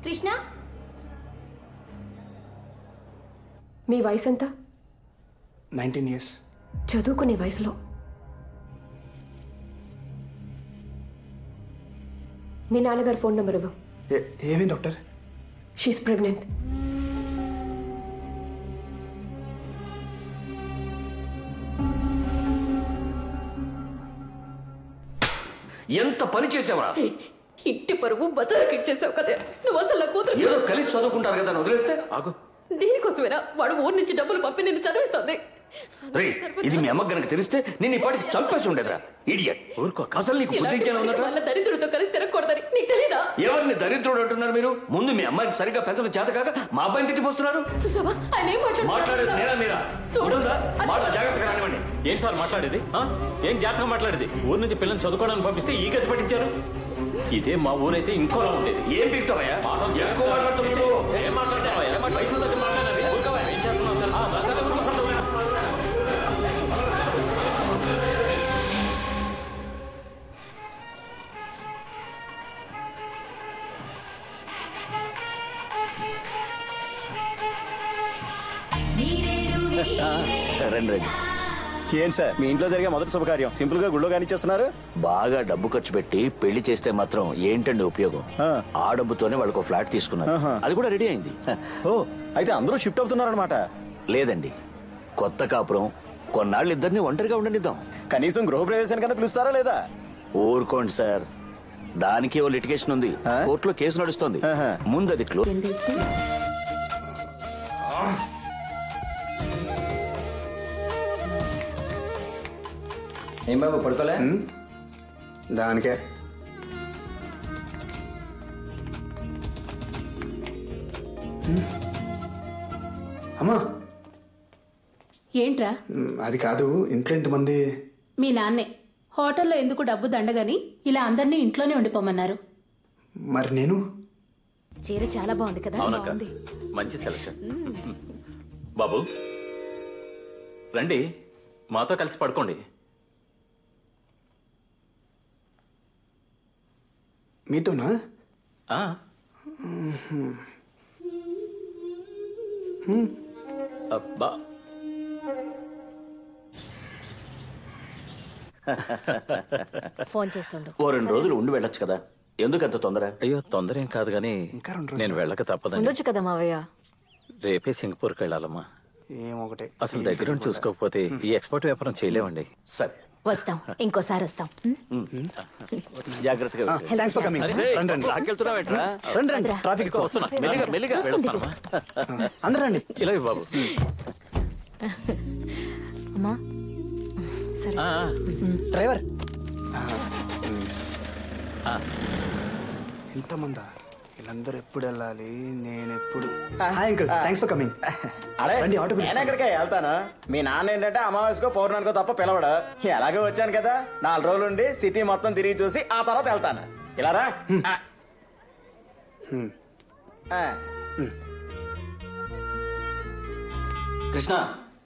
కృష్ణ మీ వయసు ఎంత? 19 years. చదువుకునే వయసులో మీ నాన్నగారు ఫోన్ నెంబర్ ఇవ్వు. ఏమేం డాక్టర్? She's pregnant. ఎంత పని చేసావురా? ఇంటి పరువు బజారుకి ఇచ్చేసావు కదా. నువ్వు అసలు నా కూతురు ఏదో కలిసి చదువుకుంటారు కదా, వదిలేస్తే ఆగు. దీనికోసమేనా వాడు ఊరి నుంచి డబ్బులు పంపి నిన్ను చదివిస్తుంది? ఇది మీ అమ్మకి గనక తెలిస్తే నేను ఇప్పటికి చంపేసి ఉండేదిరా. ఇడియట్. ఊరుకో. అసలు నీకు బుద్ధి జ్ఞానం ఉందట? వాళ్ళ దరిద్రుడితో కలిసి తిరగకూడదని నీకు తెలీదా? ఎవరిని దరిద్రుడు అంటున్నారు మీరు? ముందు మీ అమ్మాయిని సరిగ్గా పెంచడం చేత కాక మా అబ్బాయిని తిట్టిపోస్తున్నారు. చూసావా ఆయన ఏం మాట్లాడేది నేరా మీరా? చూడుందా మాట జాగ్రత్తగా రానివ్వండి. ఏం సార్ మాట్లాడేది? ఏం జాగ్రత్తగా మాట్లాడేది? ఊరు నుంచి పిల్లల్ని చదువుకోవడానికి పంపిస్తే ఈ గతి పట్టించారు. ఇదే మా ఊరైతే ఇంకోలా ఉండేది. ఏం పీకుతావయ్యా? ఎక్కువ మాట్లాడుతున్నావు. ఏం మాట్లాడతావయ్యా? వయసు దగ్గర మాట్లాడాలి. ఏం చేస్తున్నావు తెలుసా? రండి రండి. ఏం సార్ మీ ఇంట్లో జరిగే మొదటి శుభకార్యం సింపుల్ గా గుళ్ళో కానిచ్చేస్తున్నారు? బాగా డబ్బు ఖర్చు పెట్టి పెళ్లి చేస్తే మాత్రం ఏంటండి ఉపయోగం? ఆ డబ్బుతోనే వాళ్ళకు ఫ్లాట్ తీసుకున్నారు. అది కూడా రెడీ అయింది. ఓ అయితే అందరూ షిఫ్ట్ అవుతున్నారనమాట? లేదండి, కొత్త కాపురం కొన్నాళ్ళు ఇద్దరిని ఒంటరిగా ఉండనిద్దాం. కనీసం గృహప్రవేశానికన్నా పిలుస్తారా లేదా? ఊరుకోండి సార్, దానికి ఓ లిటిగేషన్ ఉంది. కోర్టులో కేసు నడుస్తుంది. ముందు అది క్లోజ్. ఏం బాబు పడుకోలే? దానికే అమ్మా. ఏంట్రా? అది కాదు, ఇంట్లో ఎంతమంది? మీ నాన్నే హోటల్లో ఎందుకు డబ్బు దండగని ఇలా అందరినీ ఇంట్లోనే ఉండిపోమన్నారు. మరి నేను? చీర చాలా బాగుంది కదా. అవునక్క, మంచి సెలక్షన్. బాబు రండి, మాతో కలిసి పడుకోండి. మీతోనా? అబ్బా ఫోన్ చేస్తుండు. ఓ 2 రోజులు ఉండి వెళ్ళొచ్చు కదా, ఎందుకు అంత తొందర? అయ్యో తొందర ఏం కాదు గానీ నేను వెళ్ళక తప్పదండి. ఉండొచ్చు కదా మావయ్య. రేపే సింగపూర్కి వెళ్ళాలమ్మా. ఏమొకటే అసలు దగ్గర చూసుకోకపోతే ఈ ఎక్స్పోర్ట్ వ్యాపారం చేయలేమండి. సరే వస్తాం, ఇంకోసారి వస్తాం. జాగ్రత్తగా. ట్రాఫిక్ వస్తున్నా. అందరూ రండి. ఇలా బాబు. అమ్మా సరే. డ్రైవర్ ఎంతమందా? వీళ్ళందరూ ఎప్పుడు వెళ్ళాలి? నేను ఎప్పుడు? Hi uncle, thanks for coming. రండి, ఆటో నేను ఎక్కడికే వెళ్తాను. మీ నాన్న ఏంటంటే అమావాస్యకో పౌర్ణానికో తప్ప పిలవడు. ఎలాగో వచ్చాను కదా, 4 రోజులు ఉండి సిటీ మొత్తం తిరిగి చూసి ఆ తర్వాత వెళ్తాను. ఇలారా? కృష్ణ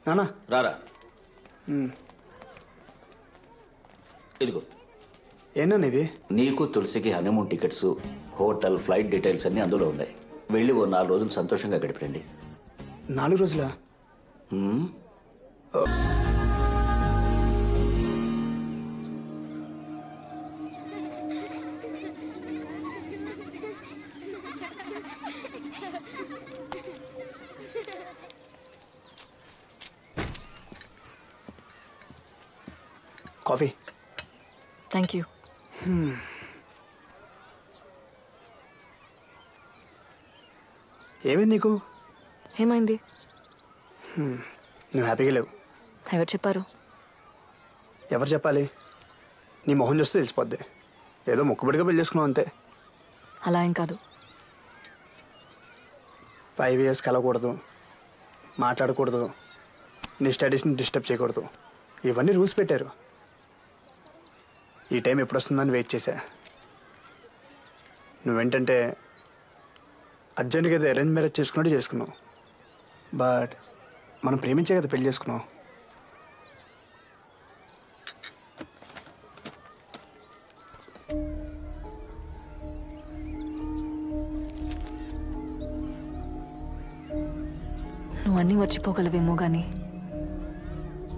నానా రారా. ఇదిగో. ఏనా ఇది? నీకు తులసికి honeymoon tickets, hotel, flight details అన్ని అందులో ఉన్నాయి. వెళ్ళి ఓ 4 రోజులు సంతోషంగా గడిపండి. 4 రోజులా? కాఫీ. Thank you. ఏమైంది నీకు? ఏమైంది? నువ్వు హ్యాపీగా లేవు. ఎవరు చెప్పారు? ఎవరు చెప్పాలి? నీ మొహం చూస్తే తెలిసిపోద్ది. ఏదో మొక్కుబడిగా పెళ్లి చేసుకున్నావు అంతే. అలా ఏం కాదు. 5 years కలవకూడదు, మాట్లాడకూడదు, నీ స్టడీస్ని డిస్టర్బ్ చేయకూడదు, ఇవన్నీ రూల్స్ పెట్టారు. ఈ టైం ఎప్పుడు వస్తుందని వెయిట్ చేశా. నువ్వేంటంటే అర్జెంట్గా ఏదో అరేంజ్ మ్యారేజ్ చేసుకున్నట్టు చేసుకున్నావు. బట్ మనం ప్రేమించే కదా పెళ్లి చేసుకున్నావు. నువ్వు అన్నీ మర్చిపోగలవేమో కానీ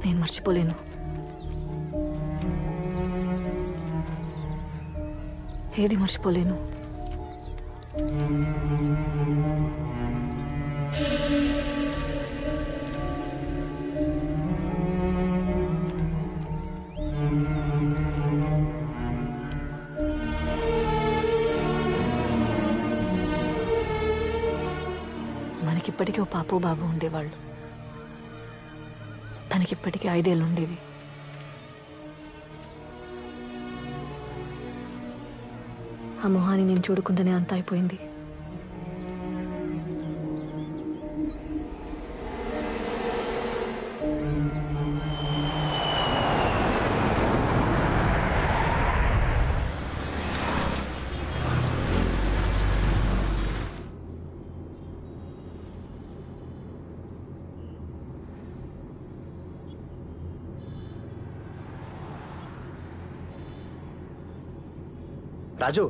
నేను మర్చిపోలేను. ఏది మర్చిపోలేను. మనకిప్పటికీ ఓ పాపో బాబు ఉండేవాళ్ళు. తనకిప్పటికీ 5 ఏళ్ళు ఉండేవి. ఆ మొహాన్ని నేను చూడుకుంటూనే అంతా అయిపోయింది. రాజు,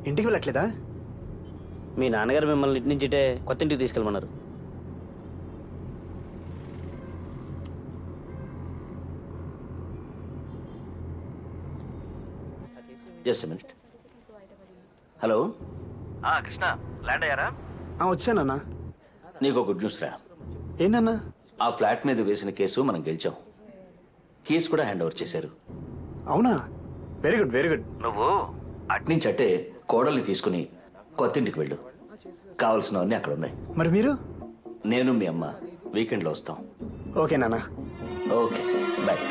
ఇంటికి వెళ్ళట్లేదా? మీ నాన్నగారు మిమ్మల్ని ఇంటి నుంచి కొత్త ఇంటికి తీసుకెళ్ళమన్నారు. Just minute. Hello Krishna, land అయ్యారా? వచ్చానన్నా. నీకు గుడ్ న్యూస్ రా. ఏంటన్నా? ఆ ఫ్లాట్ మీద వేసిన కేసు మనం గెలిచాం. కేసు కూడా హ్యాండ్ ఓవర్ చేశారు. అవునా? Very good, very good. నువ్వు అట్నుంచి అట్టే కోడల్ని తీసుకుని కొత్త ఇంటికి వెళ్ళు. కావాల్సినవన్నీ అక్కడ ఉన్నాయి. మరి మీరు? నేను మీ అమ్మ వీకెండ్లో వస్తాం. ఓకే నాన్న. Okay, bye.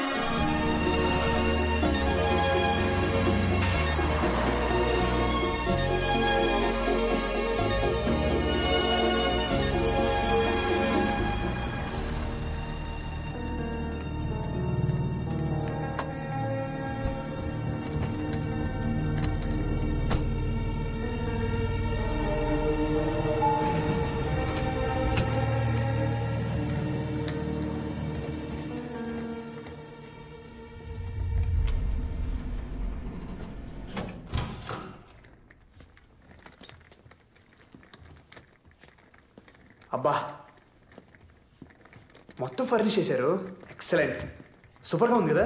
అబ్బా, మొత్తం ఫర్నిష్ చేశారు. ఎక్సలెంట్, సూపర్గా ఉంది కదా.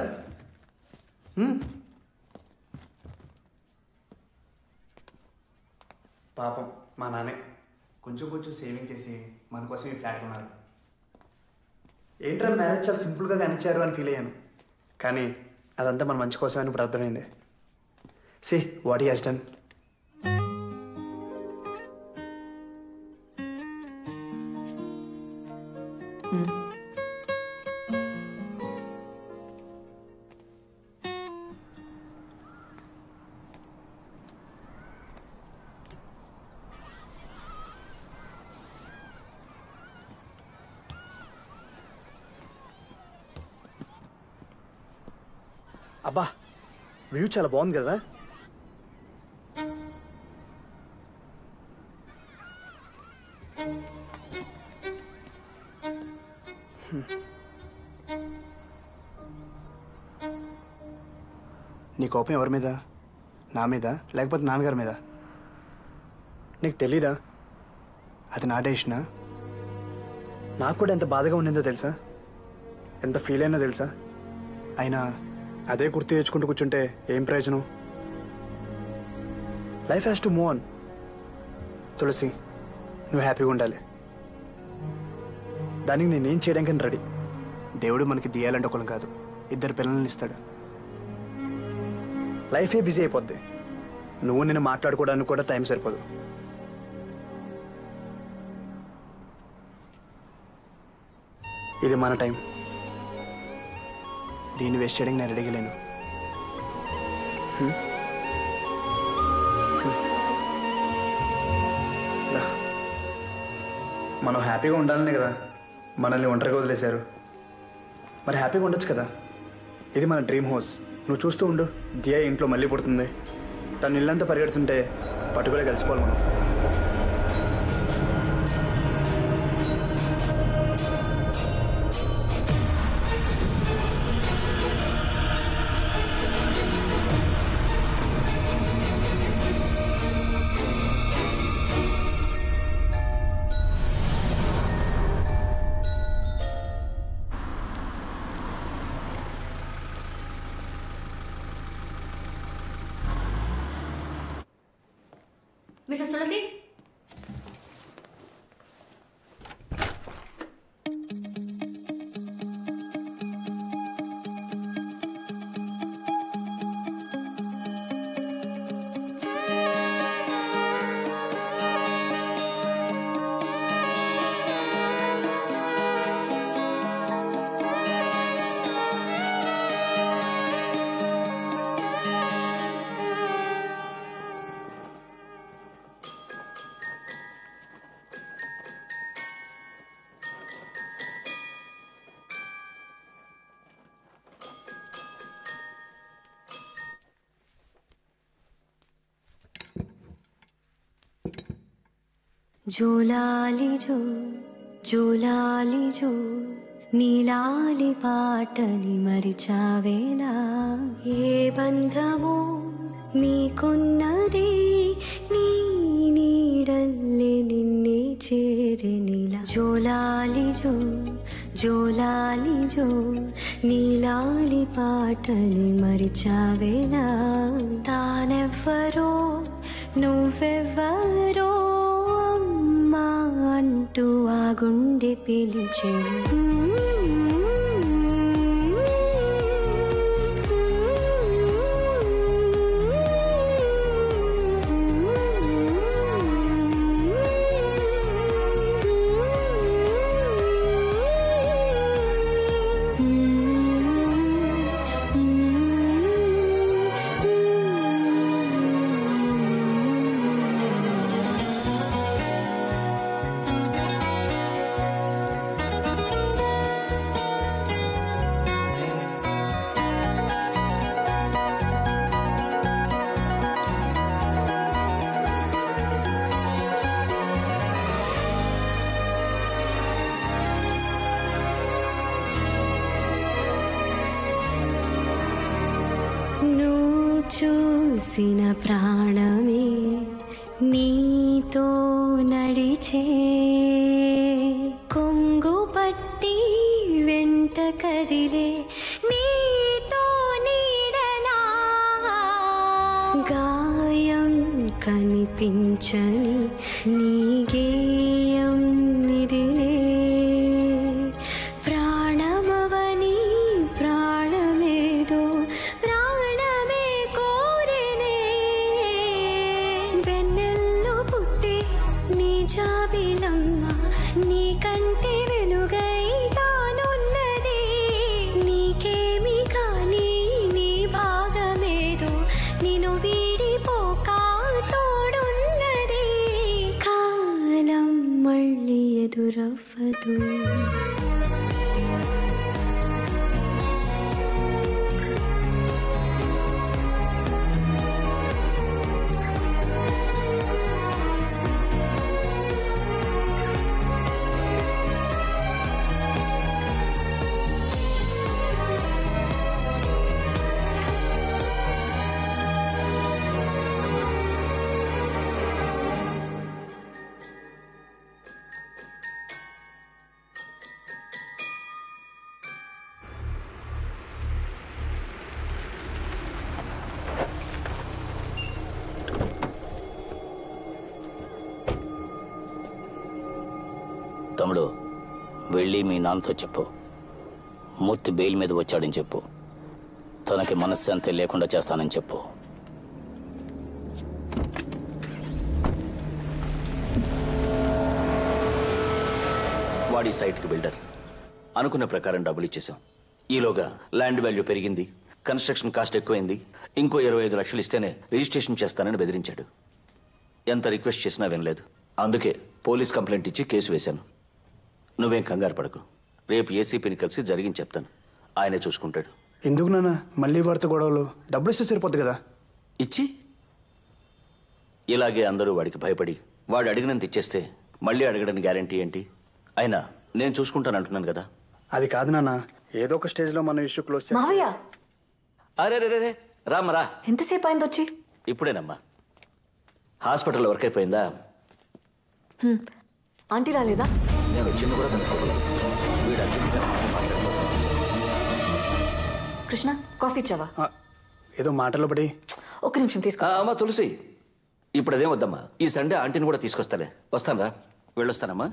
పాపం మా నాన్నే కొంచెం కొంచెం సేవింగ్ చేసి మన కోసం ఈ ఫ్లాట్ కొన్నారు. ఏంట్రా మ్యారేజ్ చాలా సింపుల్గా కానిచ్చారు అని ఫీల్ అయ్యాను, కానీ అదంతా మన మంచి కోసమని ఇప్పుడు అర్థమైంది. See what he has done. అబ్బా, వ్యూ చాలా బాగుంది కదా. నీ కోపం ఎవరి మీద? నా మీద లేకపోతే నాన్నగారి మీద? నీకు తెలీదా అది నా డెసిషనా? నాకు కూడా ఎంత బాధగా ఉండిందో తెలుసా, ఎంత ఫీల్ అయినా తెలుసా. అయినా అదే గుర్తు తెచ్చుకుంటూ కూర్చుంటే ఏం ప్రయోజనం? Life has to move on. Tulasi, నువ్వు హ్యాపీగా ఉండాలి. దానికి నేనేం చేయడానికి రెడీ. దేవుడు మనకి తీయాలంటే ఒకళ్ళం కాదు, 2 పిల్లల్ని ఇస్తాడు. లైఫే బిజీ అయిపోద్ది. నువ్వు నేను మాట్లాడుకోవడానికి కూడా టైం సరిపోదు. ఇది మన టైం. దీన్ని వేస్ట్ చేయడానికి నేను రెడీగా లేను. మనం హ్యాపీగా ఉండాలనే కదా మనల్ని ఒంటరిగా వదిలేశారు. మరి హ్యాపీగా ఉండొచ్చు కదా. ఇది మన డ్రీమ్ హౌస్. నువ్వు చూస్తూ ఉండు, దియా ఇంట్లో మళ్ళీ పుడుతుంది. తను ఇల్లంతా పరిగెడుతుంటే పట్టుకులే కలిసిపోవాలి మనం. మిసెస్ తులసి జోలాలి జో జోలాలి జో నీలాలి పాటని మరిచావేలా ఏ బంధమో నీకున్నది నీ నీడల్లే నిన్నే చేరెనిలా జోలాలి జో జోలాలి జో నీలాలి పాటని మరిచావేలా తానెవ్వరో నువ్వెవ్వరో అంటూ ఆ గుండె పిలిచే చూసిన ప్రాణమే నీతో నడిచే కొంగు పట్టి వెంట కదిలే నీతో నీడలా గాయం కనిపించని నీ గేయం నిదిలే ప్రాణమవని ప్రాణమేదో జాబిలమ్మ నీ కంటే వెలుగై తానున్నది నీకేమి కానీ నీ భాగమేదో నిన్ను వీడిపోక తోడున్నది కాలం మళ్ళీ ఎదురవ్వదు తమ్ముడు వెళ్ళి మీ నాన్నతో చెప్పు మూర్తి బెయిల్ మీద వచ్చాడని చెప్పు తనకి మనశ్శాంతి లేకుండా చేస్తానని చెప్పు వాడి సైట్కి బిల్డర్ అనుకున్న ప్రకారం డబ్బులు ఇచ్చేసాం ఈలోగా ల్యాండ్ వాల్యూ పెరిగింది కన్స్ట్రక్షన్ కాస్ట్ ఎక్కువైంది ఇంకో 25 లక్షలు ఇస్తేనే రిజిస్ట్రేషన్ చేస్తానని బెదిరించాడు ఎంత రిక్వెస్ట్ చేసినా వినలేదు అందుకే పోలీస్ కంప్లైంట్ ఇచ్చి కేసు వేశాను నువ్వేం కంగారు పడకు రేపు ఏసీపీని కలిసి జరిగింది చెప్తాను ఆయనే చూసుకుంటాడు ఎందుకు నాన్న మళ్ళీ వాడితో గొడవలు డబ్బులు ఇస్తే సరిపోద్ది కదా ఇచ్చి ఇలాగే అందరూ వాడికి భయపడి వాడు అడిగినంత ఇచ్చేస్తే మళ్ళీ అడగడానికి గ్యారంటీ ఏంటి అయినా నేను చూసుకుంటాను అంటున్నాను కదా అది కాదు నాన్న ఏదో ఒక స్టేజ్లో మన ఇష్యూ క్లోజ్ మావయ్య అరే రే రే రామ్మరా ఎంతసేపు అయింది వచ్చి ఇప్పుడేనమ్మా హాస్పిటల్ వర్క్ అయిపోయిందా ఆంటీ రాలేదా నేను వచ్చింది కూడా కనుక్కోలేదు వీడు అర్జెంట్గా మాట్లాడుకో కృష్ణ కాఫీ ఇచ్చావా ఏదో మాటలో పడి ఒక్క నిమిషం తీసుకో అమ్మా తులసి ఇప్పుడు అదేం వద్దమ్మా, ఈ సండే ఆంటీని కూడా తీసుకొస్తాలే. వస్తానరా, వెళ్ళొస్తానమ్మా.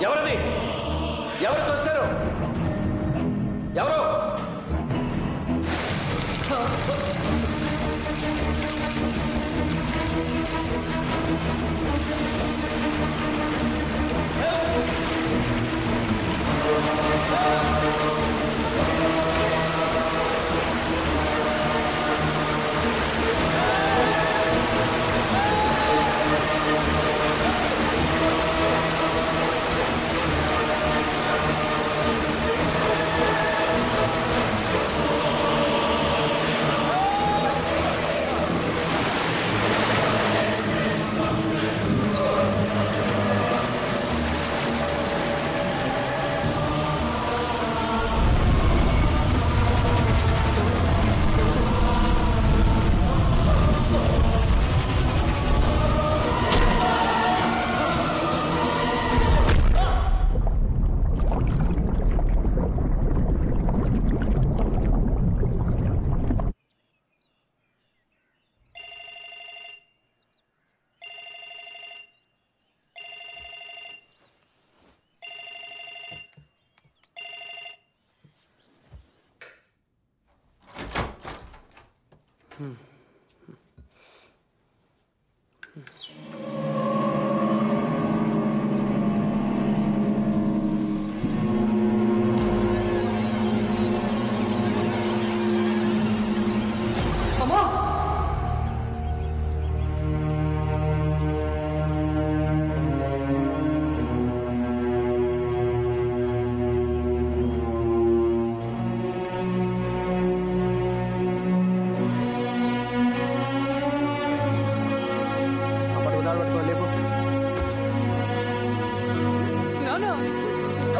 ఎవరది? ఎవరు తోశారు? ఎవరు?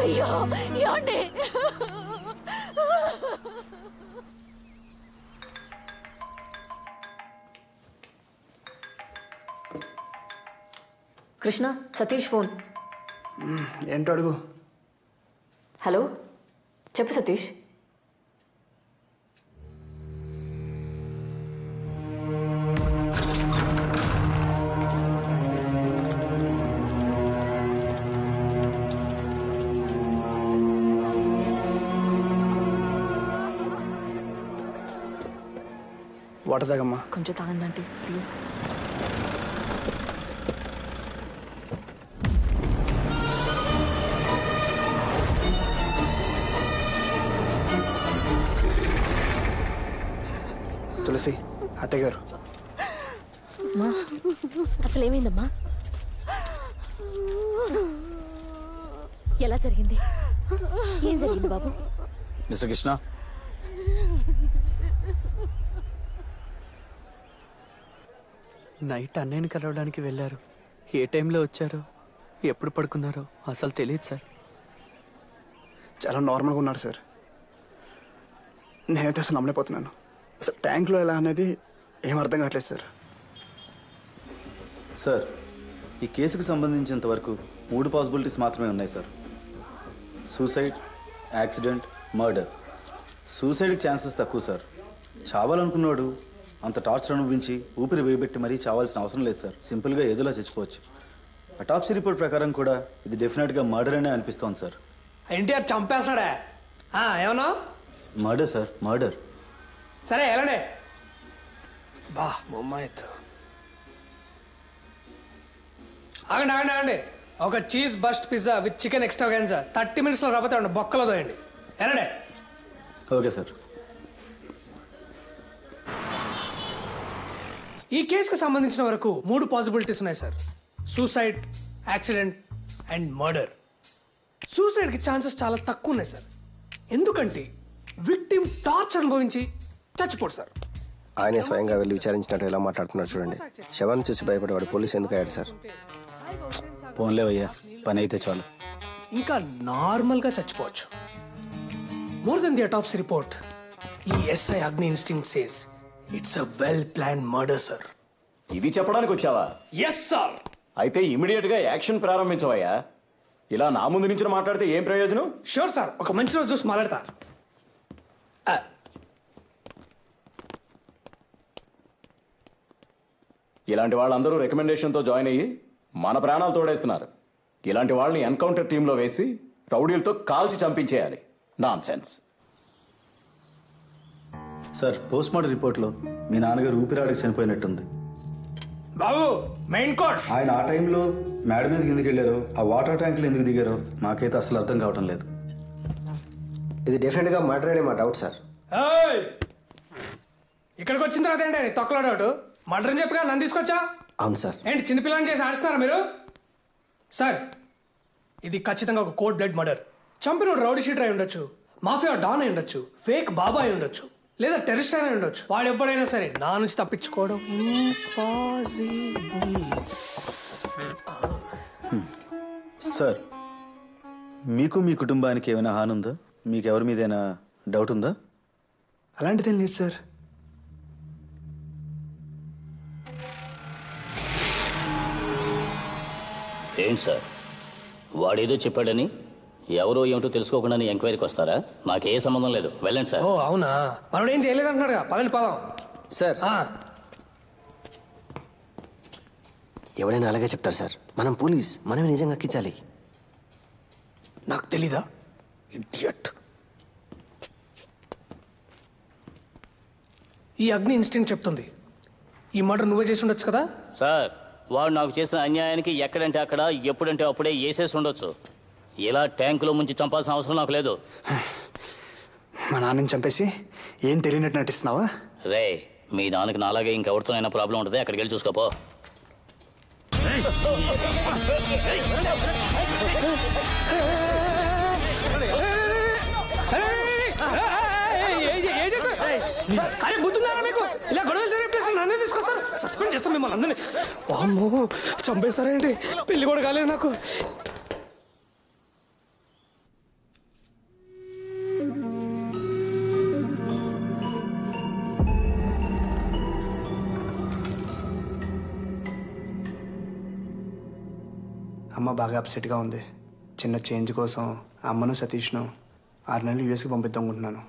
అయ్యో ఏమండి కృష్ణ, సతీష్ ఫోన్. ఏంటో అడుగు. హలో, చెప్పు సతీష్. వాటర్ తాగమ్మా. కొంచెం తాగండి ఆంటీ ప్లీజ్. తులసి, అత్తయ్య గారు. అసలు ఏమైందమ్మా? ఎలా జరిగింది? ఏం జరిగింది బాబు? మిస్టర్ కృష్ణ, నైట్ అన్నయ్యని కలవడానికి వెళ్ళారు. ఏ టైంలో వచ్చారో ఎప్పుడు పడుకున్నారో అసలు తెలియదు సార్. చాలా నార్మల్గా ఉన్నారు సార్. నేనైతే అసలు నమ్మలేకపోతున్నాను. అసలు ట్యాంక్లో ఎలా అనేది ఏం అర్థం కావట్లేదు సార్. సార్, ఈ కేసుకు సంబంధించినంత వరకు 3 పాసిబిలిటీస్ మాత్రమే ఉన్నాయి సార్. Suicide, accident, murder. సూసైడ్కి ఛాన్సెస్ తక్కువ సార్. చావాలనుకున్నాడు అంత టార్చర్ అనుభవించి ఊపిరి వేయబెట్టి మరీ చావాల్సిన అవసరం లేదు సార్. సింపుల్గా ఏదోలా చచ్చిపోవచ్చు. అటాప్సీ రిపోర్ట్ ప్రకారం కూడా ఇది డెఫినెట్గా మర్డర్ అనే అనిపిస్తోంది సార్. ఎన్టీఆర్ చంపేస్తాడా? ఏమన్నా? Murder sir, murder. సరే ఎలానే బా బొమ్మాయితో ఆగండి ఆగండి ఆగండి. ఒక cheese burst pizza with chicken extravaganza 30 minutesలో రాబోతే బొక్కలో దోయండి. ఎలానే? Okay sir. ఈ కేసుకు సంబంధించిన వరకు 3 పాసిబిలిటీస్ ఉన్నాయి sir. Suicide, accident and murder. సూసైడ్కి ఛాన్సెస్ చాలా తక్కువ ఉన్నాయి సార్. ఎందుకంటే విక్టిమ్ టార్చర్ అనుభవించి చచ్చిపోడు సార్. ఆయన స్వయంగా వెళ్ళి విచారించినట్టు ఎలా మాట్లాడుతున్నారు చూడండి. శవాన్ని చూసి భయపడేవాడు పోలీసు ఎందుకు అయ్యాడు సార్? పోన్లేవయ్యా, పని అయితే చాలు. ఇంకా నార్మల్గా చచ్చిపోవచ్చు. More than the autopsy report, ఈ SI Agni instinct says it's a well plan murder sir. ఇది చెప్పడానికి వచ్చావా? Yes sir. అయితే ఇమీడియట్ గా యాక్షన్ ప్రారంభించవయ్యా. ఇలా నా ముందు నుంచి మాట్లాడితే ఏం ప్రయోజనం? షూర్ సార్, ఒక మంచి రోజు చూసి మాట్లాడతా. ఇలాంటి వాళ్ళందరూ రికమెండేషన్తో జాయిన్ అయ్యి మన ప్రాణాలు తోడేస్తున్నారు. ఇలాంటి వాళ్ళని ఎన్కౌంటర్ టీంలో వేసి రౌడీలతో కాల్చి చంపించేయాలి. Nonsense. Sir, post mortem రిపోర్ట్లో మీ నాన్నగారు ఊపిరాడికి చనిపోయినట్టుంది. బాబు మెయిన్ కోర్స్. ఆయన ఆ టైంలో మేడ మీదకి ఎందుకు వెళ్ళారో, ఆ వాటర్ ట్యాంకులు ఎందుకు దిగారో నాకైతే అసలు అర్థం కావటం లేదు. ఇది డెఫినెట్గా మర్డర్ అనే మా డౌట్ సార్. ఇక్కడికి వచ్చిన తర్వాత ఏంటి తొక్కలో డౌట్? మర్డర్ అని చెప్పగా నన్ను తీసుకొచ్చా? అవును సార్. ఏంటి చిన్నపిల్లని చేసి ఆడిస్తున్నారా మీరు? సార్, ఇది ఖచ్చితంగా ఒక కోల్డ్ బ్లడ్ మర్డర్. చంపిన రౌడీ షీటర్ అయి ఉండొచ్చు, మాఫియా డాన్ అయి ఉండొచ్చు, ఫేక్ బాబా అయి ఉండొచ్చు, లేదా టెర్రరిస్ట్ అయినా ఉండొచ్చు. వాడు ఎవడైనా సరే నా నుంచి తప్పించుకోవడం ఇంపాసిబుల్. సార్, మీకు మీ కుటుంబానికి ఏమైనా హాని ఉందా? మీకు ఎవరి మీదైనా డౌట్ ఉందా? అలాంటిదేం లేదు సార్. ఏంటి సార్, వాడేదో చెప్పాడని ఎవరో ఏమిటో తెలుసుకోకుండా ఎంక్వైరీకి వస్తారా? నాకే సంబంధం లేదు, వెళ్ళండి సార్. ఓ అవునా, మనోడు ఏం చేయలేదంటున్నాడుగా, పదండి పదం. సార్, ఎవరైనా అలాగే చెప్తారు సార్. మనం పోలీస్, మనమే నిజంగా ఎక్కించాలి. నాకు తెలీదా ఇడియట్? ఈ అగ్ని ఇన్స్టింక్ట్ చెప్తుంది ఈ మర్డర్ నువ్వే చేసి ఉండొచ్చు కదా? సార్, వాడు నాకు చేసిన అన్యాయానికి ఎక్కడంటే అక్కడ ఎప్పుడంటే అప్పుడే వేసేసి ఉండొచ్చు. ఇలా ట్యాంకులో ముంచి చంపాల్సిన అవసరం నాకు లేదు. మా నాన్నని చంపేసి ఏం తెలియనట్టు నటిస్తున్నావా? రే, మీ నాన్నకి నాలాగే ఇంకెవరితోనైనా ప్రాబ్లం ఉంటుంది, అక్కడికి వెళ్ళి చూసుకోపో. అరే బుద్ధున్నారా మీకు? ఇలా గొడవలు జరిగే ప్లేస్ నన్నే తీసుకొస్తారు, సస్పెండ్ చేస్తాం మిమ్మల్ని అందరినీ. వామ్మో, చంపేస్తారేంటి? పెళ్లి కూడా కాలేదు నాకు. బాగా అప్సెట్గా ఉంది. చిన్న చేంజ్ కోసం అమ్మను సతీష్ను 6 నెలలు యూఎస్కి పంపిద్దామనుకుంటున్నాను.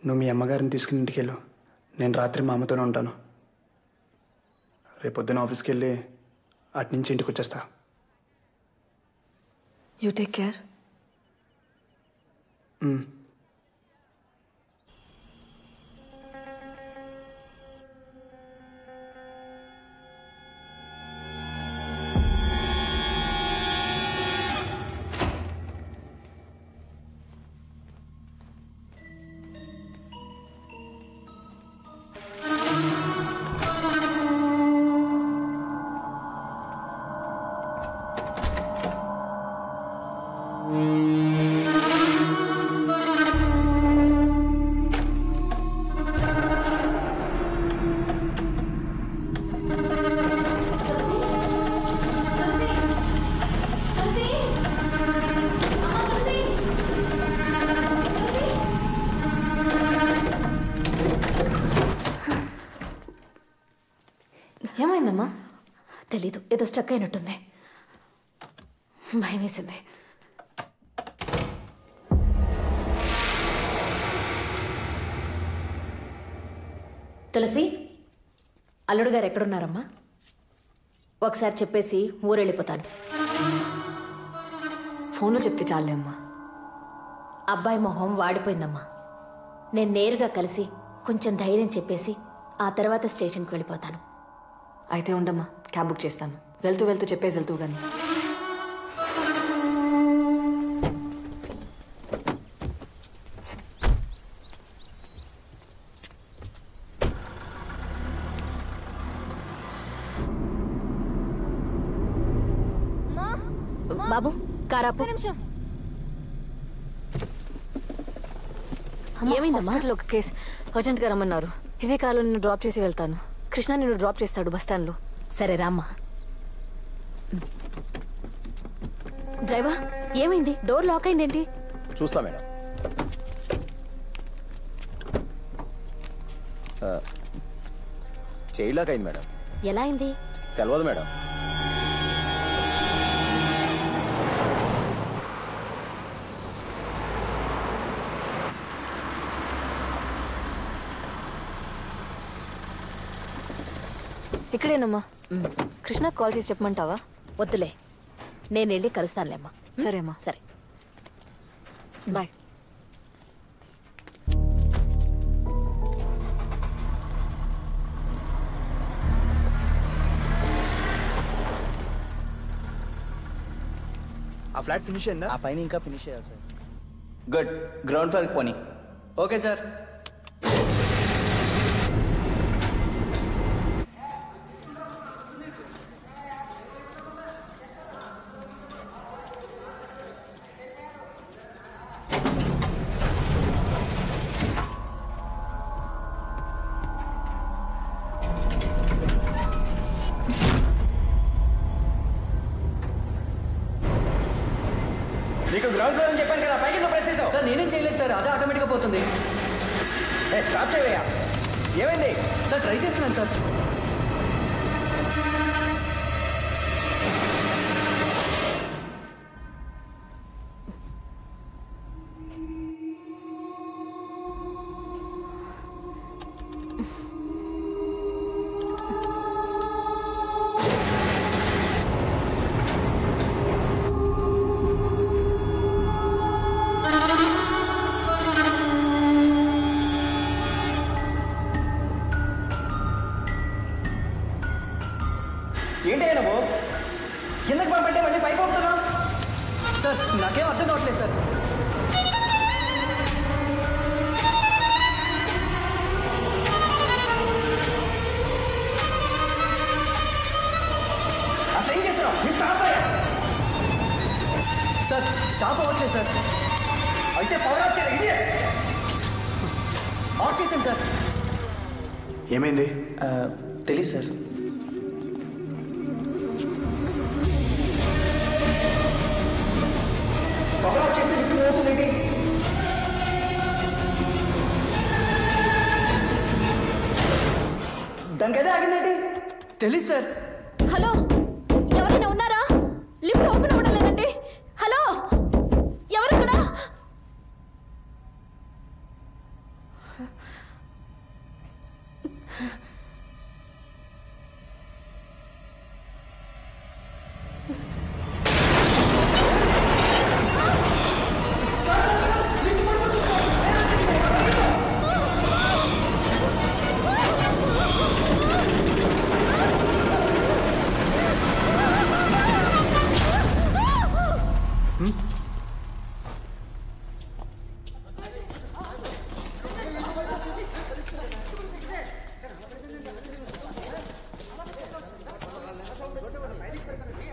నువ్వు మీ అమ్మగారిని తీసుకుని ఇంటికి వెళ్ళు. నేను రాత్రి మా అమ్మతోనే ఉంటాను. రేపొద్దున ఆఫీస్కి వెళ్ళి అట్నుంచి ఇంటికి వచ్చేస్తా. You take care. ఏమైందమ్మా? తెలీదు, ఏదో స్ట్రక్ అయినట్టుంది. భయం వేసింది. తులసి, అల్లుడు గారు ఎక్కడున్నారమ్మా? ఒకసారి చెప్పేసి ఊరెళ్ళిపోతాను. ఫోన్లో చెప్తే చాలే అమ్మా. అబ్బాయి మొహం వాడిపోయిందమ్మా. నేను నేరుగా కలిసి కొంచెం ధైర్యం చెప్పేసి ఆ తర్వాత స్టేషన్కి వెళ్ళిపోతాను. అయితే ఉండమ్మా, క్యాబ్ బుక్ చేస్తాను. వెళ్తూ వెళ్తూ చెప్పేసి వెళ్తూ కానీ. బాబు, కారాపు. హాస్పిటల్ ఒక కేసు అర్జెంట్గా రమ్మన్నారు. ఇదే కారులో నిన్ను డ్రాప్ చేసి వెళ్తాను. కృష్ణ నిన్ను డ్రాప్ చేస్తాడు బస్ స్టాండ్లో. సరే రామ్మా. డ్రైవర్, ఏమైంది? డోర్ లాక్ అయిందేంటి? చూస్తా మేడం. చైల్డ్ లాక్ అయింది మేడం. ఎలా అయింది? తెలియదు మేడం. ఇక్కడేనమ్మా. కృష్ణ కాల్ చేసి చెప్పమంటావా? వద్దులే, నేను వెళ్ళి కలుస్తానులేమ్మా. సరే అమ్మా. సరే, బాయ్. ఆ ఫ్లాట్ ఫినిష్ అయిందా? ఆ పైన ఇంకా ఫినిష్ చేయాలి సార్. గుడ్. గ్రౌండ్ ఫ్లోర్కి పోనీ. Okay sir. నీకు గ్రౌండ్ ఫ్లోర్ అని చెప్పాను కదా, పైకి ప్రెస్ చేసావు. సార్ నేనేం చేయలేదు సార్, అదే ఆటోమేటిక్గా పోతుంది. స్టాప్ చేయవయ్యా. ఏమైంది సార్? ట్రై చేస్తున్నాను సార్. ఏంటి నువ్వు కిందకి పంపంటే మళ్ళీ పైకి పంపుతున్నావు? సార్ నాకేం అర్థం కావట్లేదు సార్. అసలు ఏం చేస్తున్నావు? నీ స్టాప్ అయ్యా. సార్ స్టాప్ అవ్వట్లేదు సార్. అయితే పవర్ ఆఫ్ చేయాలి. ఆఫ్ చేశాను సార్. ఏమైంది? తెలీదు సార్. పవర్ ఆఫ్ చేస్తే లిఫ్ట్ మూవ్ అవుతుందేంటి? దానికైతే ఆగిందేంటి? తెలీదు సార్. హలో, ఎవరైనా ఉన్నారా? లిఫ్ట్ ఓపెన్ అవ్వడం లేదండి. హలో, ఎవరక్కడ?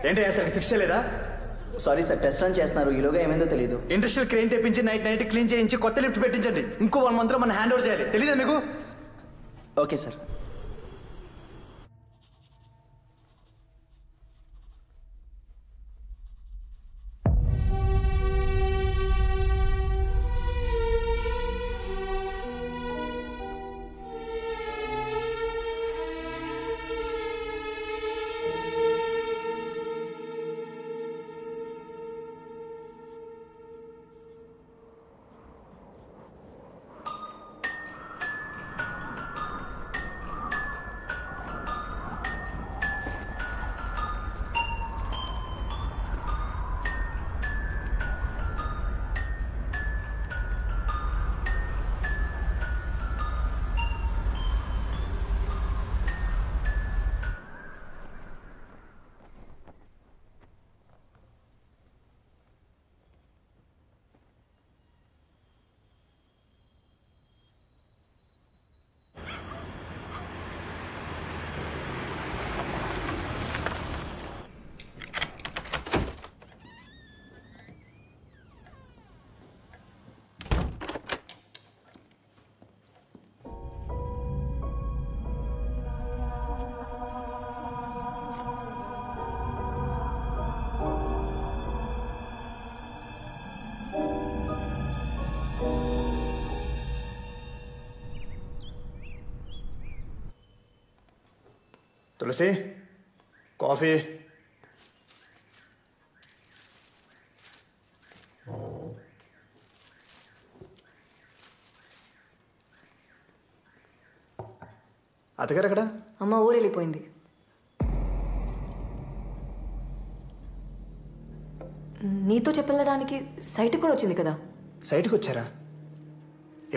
ఏంటి సార్ ఫిక్స్ చేయలేదా? సారీ సార్, టెస్ట్ రన్ చేస్తున్నారు. ఈలోగా ఏమైందో తెలియదు. ఇండస్ట్రియల్ క్రెయిన్ తెప్పించి నైట్ క్లీన్ చేయించి కొత్త లిఫ్ట్ పెట్టించండి. ఇంకో 1 month లో మనం హ్యాండ్ ఓవర్ చేయాలి. తెలీదా మీకు? Okay sir. తులసి, కాఫీ. అత్తగారు ఎక్కడ? అమ్మ ఊరు వెళ్ళిపోయింది. నీతో చెప్పెళ్ళడానికి సైట్కి కూడా వచ్చింది కదా. సైట్కి వచ్చారా?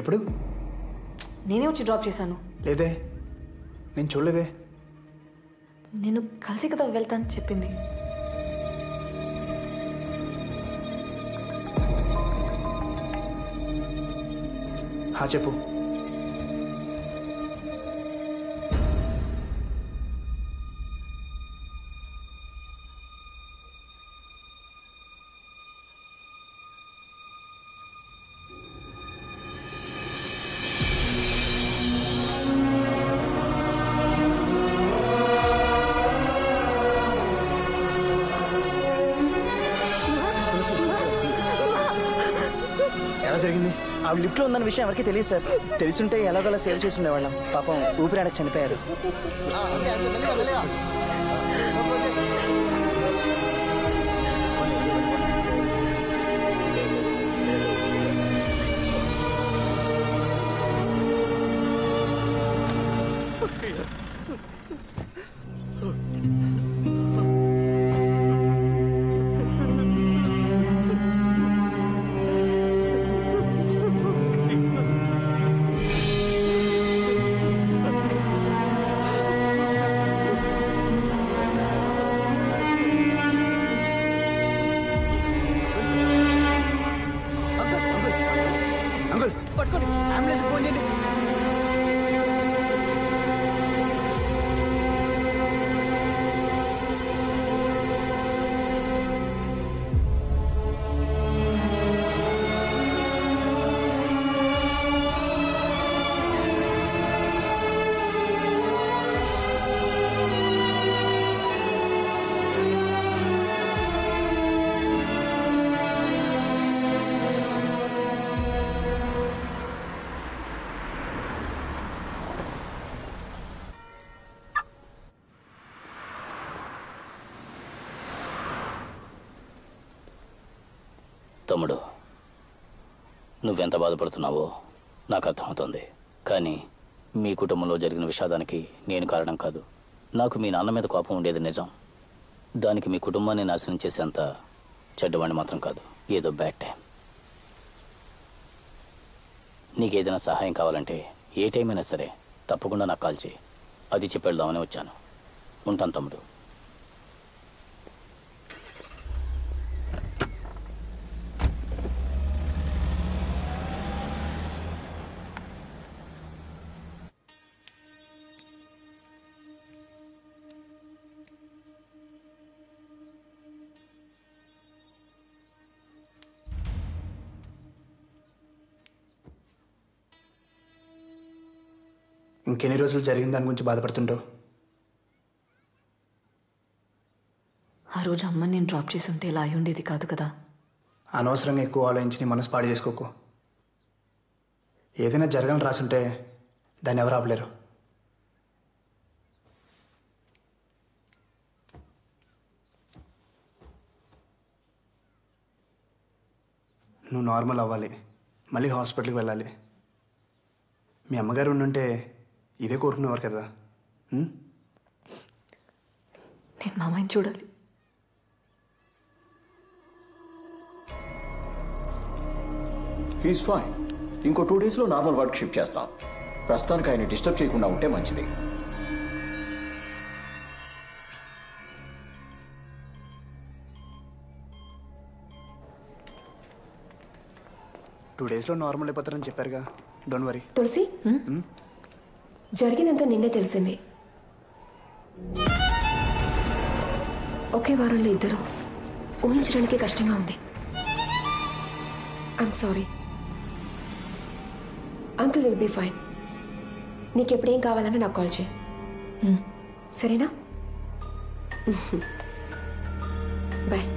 ఎప్పుడు? నేనే వచ్చి డ్రాప్ చేశాను. లేదే, నేను చూడలేదే. నేను కలిసి కదా వెళ్తాను చెప్పింది. చెప్పు. జరిగింది? ఆవిడ లిఫ్ట్లో ఉందన్న విషయం ఎవరికి తెలియదు సార్. తెలుసుంటే ఎలాగోలా సేవ్ చేసి ఉండేవాళ్ళం. పాపం ఊపిరాడక చనిపోయారు. తమ్ముడు, నువ్వెంత బాధపడుతున్నావో నాకు అర్థమవుతుంది. కానీ మీ కుటుంబంలో జరిగిన విషాదానికి నేను కారణం కాదు. నాకు మీ నాన్న మీద కోపం ఉండేది నిజం. దానికి మీ కుటుంబాన్ని నాశనం చేసేంత చెడ్డవాడిని మాత్రం కాదు. ఏదో బ్యాడ్ టైం. నీకేదైనా సహాయం కావాలంటే ఏ టైం అయినా సరే తప్పకుండా నాకు కాల్ చేయి. అది చెప్పేద్దామని వచ్చాను. ఉంటాను తమ్ముడు. ఇంకెన్ని రోజులు జరిగిన దాని గురించి బాధపడుతుంటావు? ఆ రోజు అమ్మని నేను డ్రాప్ చేసి ఉంటే ఇలా అయి ఉండేది కాదు కదా. అనవసరంగా ఎక్కువ ఆలోచించి నీ మనసు పాడు చేసుకోకు. ఏదైనా జరగాలని రాసుంటే దాన్ని ఎవరు ఆపలేరు. నువ్వు నార్మల్ అవ్వాలి, మళ్ళీ హాస్పిటల్కి వెళ్ళాలి. మీ అమ్మగారు ఉండుంటే ఇదే కోరుకునేవారు కదా. నేను మామయ్యని చూడాలి. He's fine. ఇంకో 2 డేస్లో నార్మల్ వర్క్ షిఫ్ట్ చేస్తాం. ప్రస్తుతానికి ఆయన డిస్టర్బ్ చేయకుండా ఉంటే మంచిది. టూ డేస్లో నార్మల్ అయిపోతారని చెప్పారుగా. Don't worry. తులసి, జరిగిందంతా నిన్నే తెలిసింది. ఒకే వారంలో ఇద్దరు ఊహించడానికి కష్టంగా ఉంది. I'm sorry. Uncle will be fine. నీకెప్పుడేం కావాలన్నా నాకు కాల్ చేయి, సరేనా? బాయ్.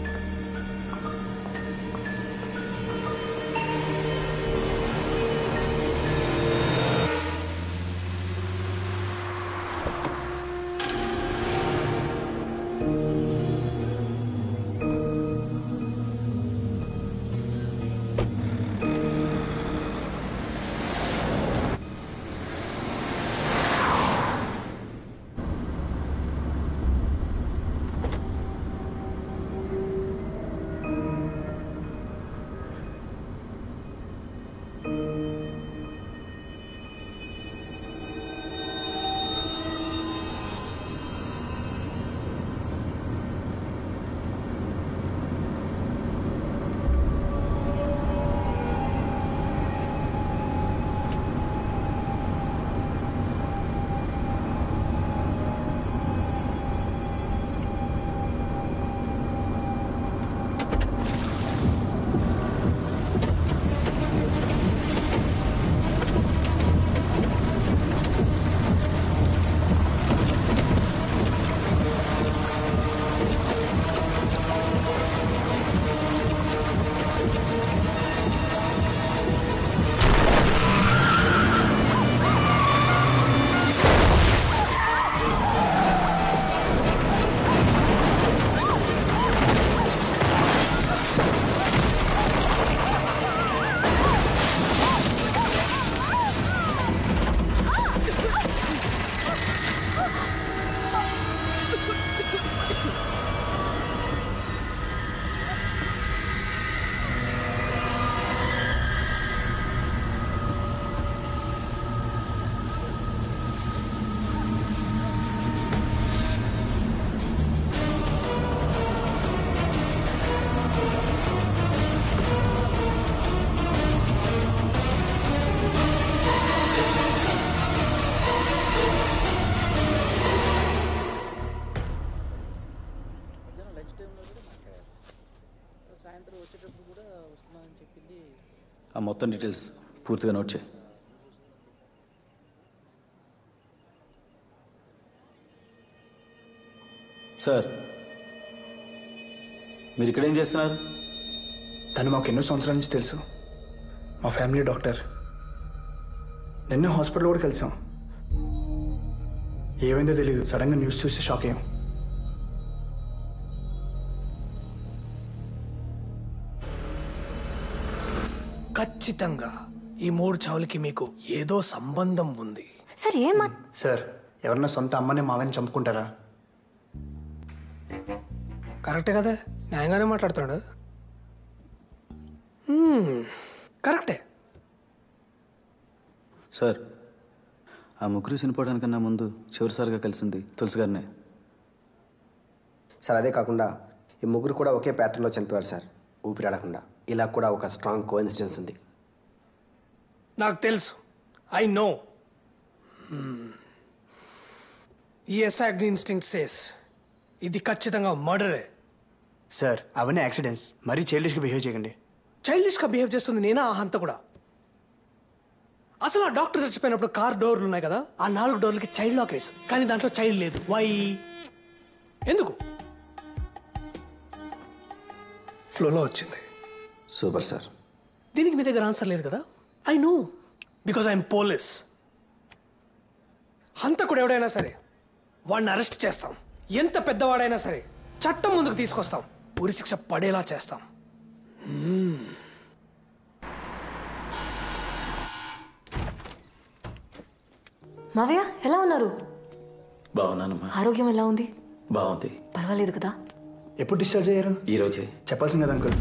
ఆ మొత్తం డీటెయిల్స్ పూర్తిగా నోట్ చేయి. సార్, మీరు ఇక్కడేం చేస్తున్నారు? తను మాకు ఎన్నో సంవత్సరాల నుంచి తెలుసు. మా ఫ్యామిలీ డాక్టర్. నిన్నే హాస్పిటల్ కూడా కలిసాం. ఏమైందో తెలీదు, సడన్గా న్యూస్ చూసి షాక్ అయ్యాం. ఖచ్చితంగా ఈ 3 చావులకి మీకు ఏదో సంబంధం ఉంది. సార్ ఏం సార్ ఎవరన్నా సొంత అమ్మని మావని చంపుకుంటారా? కరెక్టే కదా, న్యాయంగానే మాట్లాడుతున్నాడు. కరెక్టే సార్. ఆ ముగ్గురు చనిపోవడానికన్నా ముందు చివరిసారిగా కలిసింది తులసి గారినే సార్. అదే కాకుండా ఈ ముగ్గురు కూడా ఒకే ప్యాటర్న్లో చనిపోయారు సార్, ఊపిరాడకుండా. ఇలా కూడా ఒక స్ట్రాంగ్ కోఇన్సిడెన్స్ ఉంది. నాకు తెలుసు, ఐ నో. ఈ ఎసాక్ట్ ఇన్స్టింక్ట్ సేస్ ఇది ఖచ్చితంగా మర్డరే. సార్ అవన్నీ యాక్సిడెంట్స్, మరీ చైల్డిష్గా బిహేవ్ చేయకండి. చైల్డిష్గా బిహేవ్ చేస్తుంది నేనా ఆ హంత కూడా? అసలు ఆ డాక్టర్ చచ్చిపోయినప్పుడు కార్ డోర్లు ఉన్నాయి కదా, ఆ 4 డోర్లకి చైల్డ్ లాక్ వేసు, కానీ దాంట్లో చైల్డ్ లేదు. వై? ఎందుకు? ఫ్లోలో వచ్చింది. Super sir. దీనికి మీ దగ్గర ఆన్సర్ లేదు కదా? I know, because I'm police. హంతకుడు ఎవడైనా సరే వాడిని అరెస్ట్ చేస్తాం. ఎంత పెద్దవాడైనా సరే చట్టం ముందుకు తీసుకొస్తాం, ఉరి శిక్ష పడేలా చేస్తాం. మావయ్య ఎలా ఉన్నారు? బాగున్నానమ్మా. ఆరోగ్యం ఎలా ఉంది? బాగుంది. పర్వాలేదు కదా? ఎప్పుడు డిశ్చార్జ్ అయ్యారు? ఈరోజే. చెప్పాల్సింది కదా అంకుల్,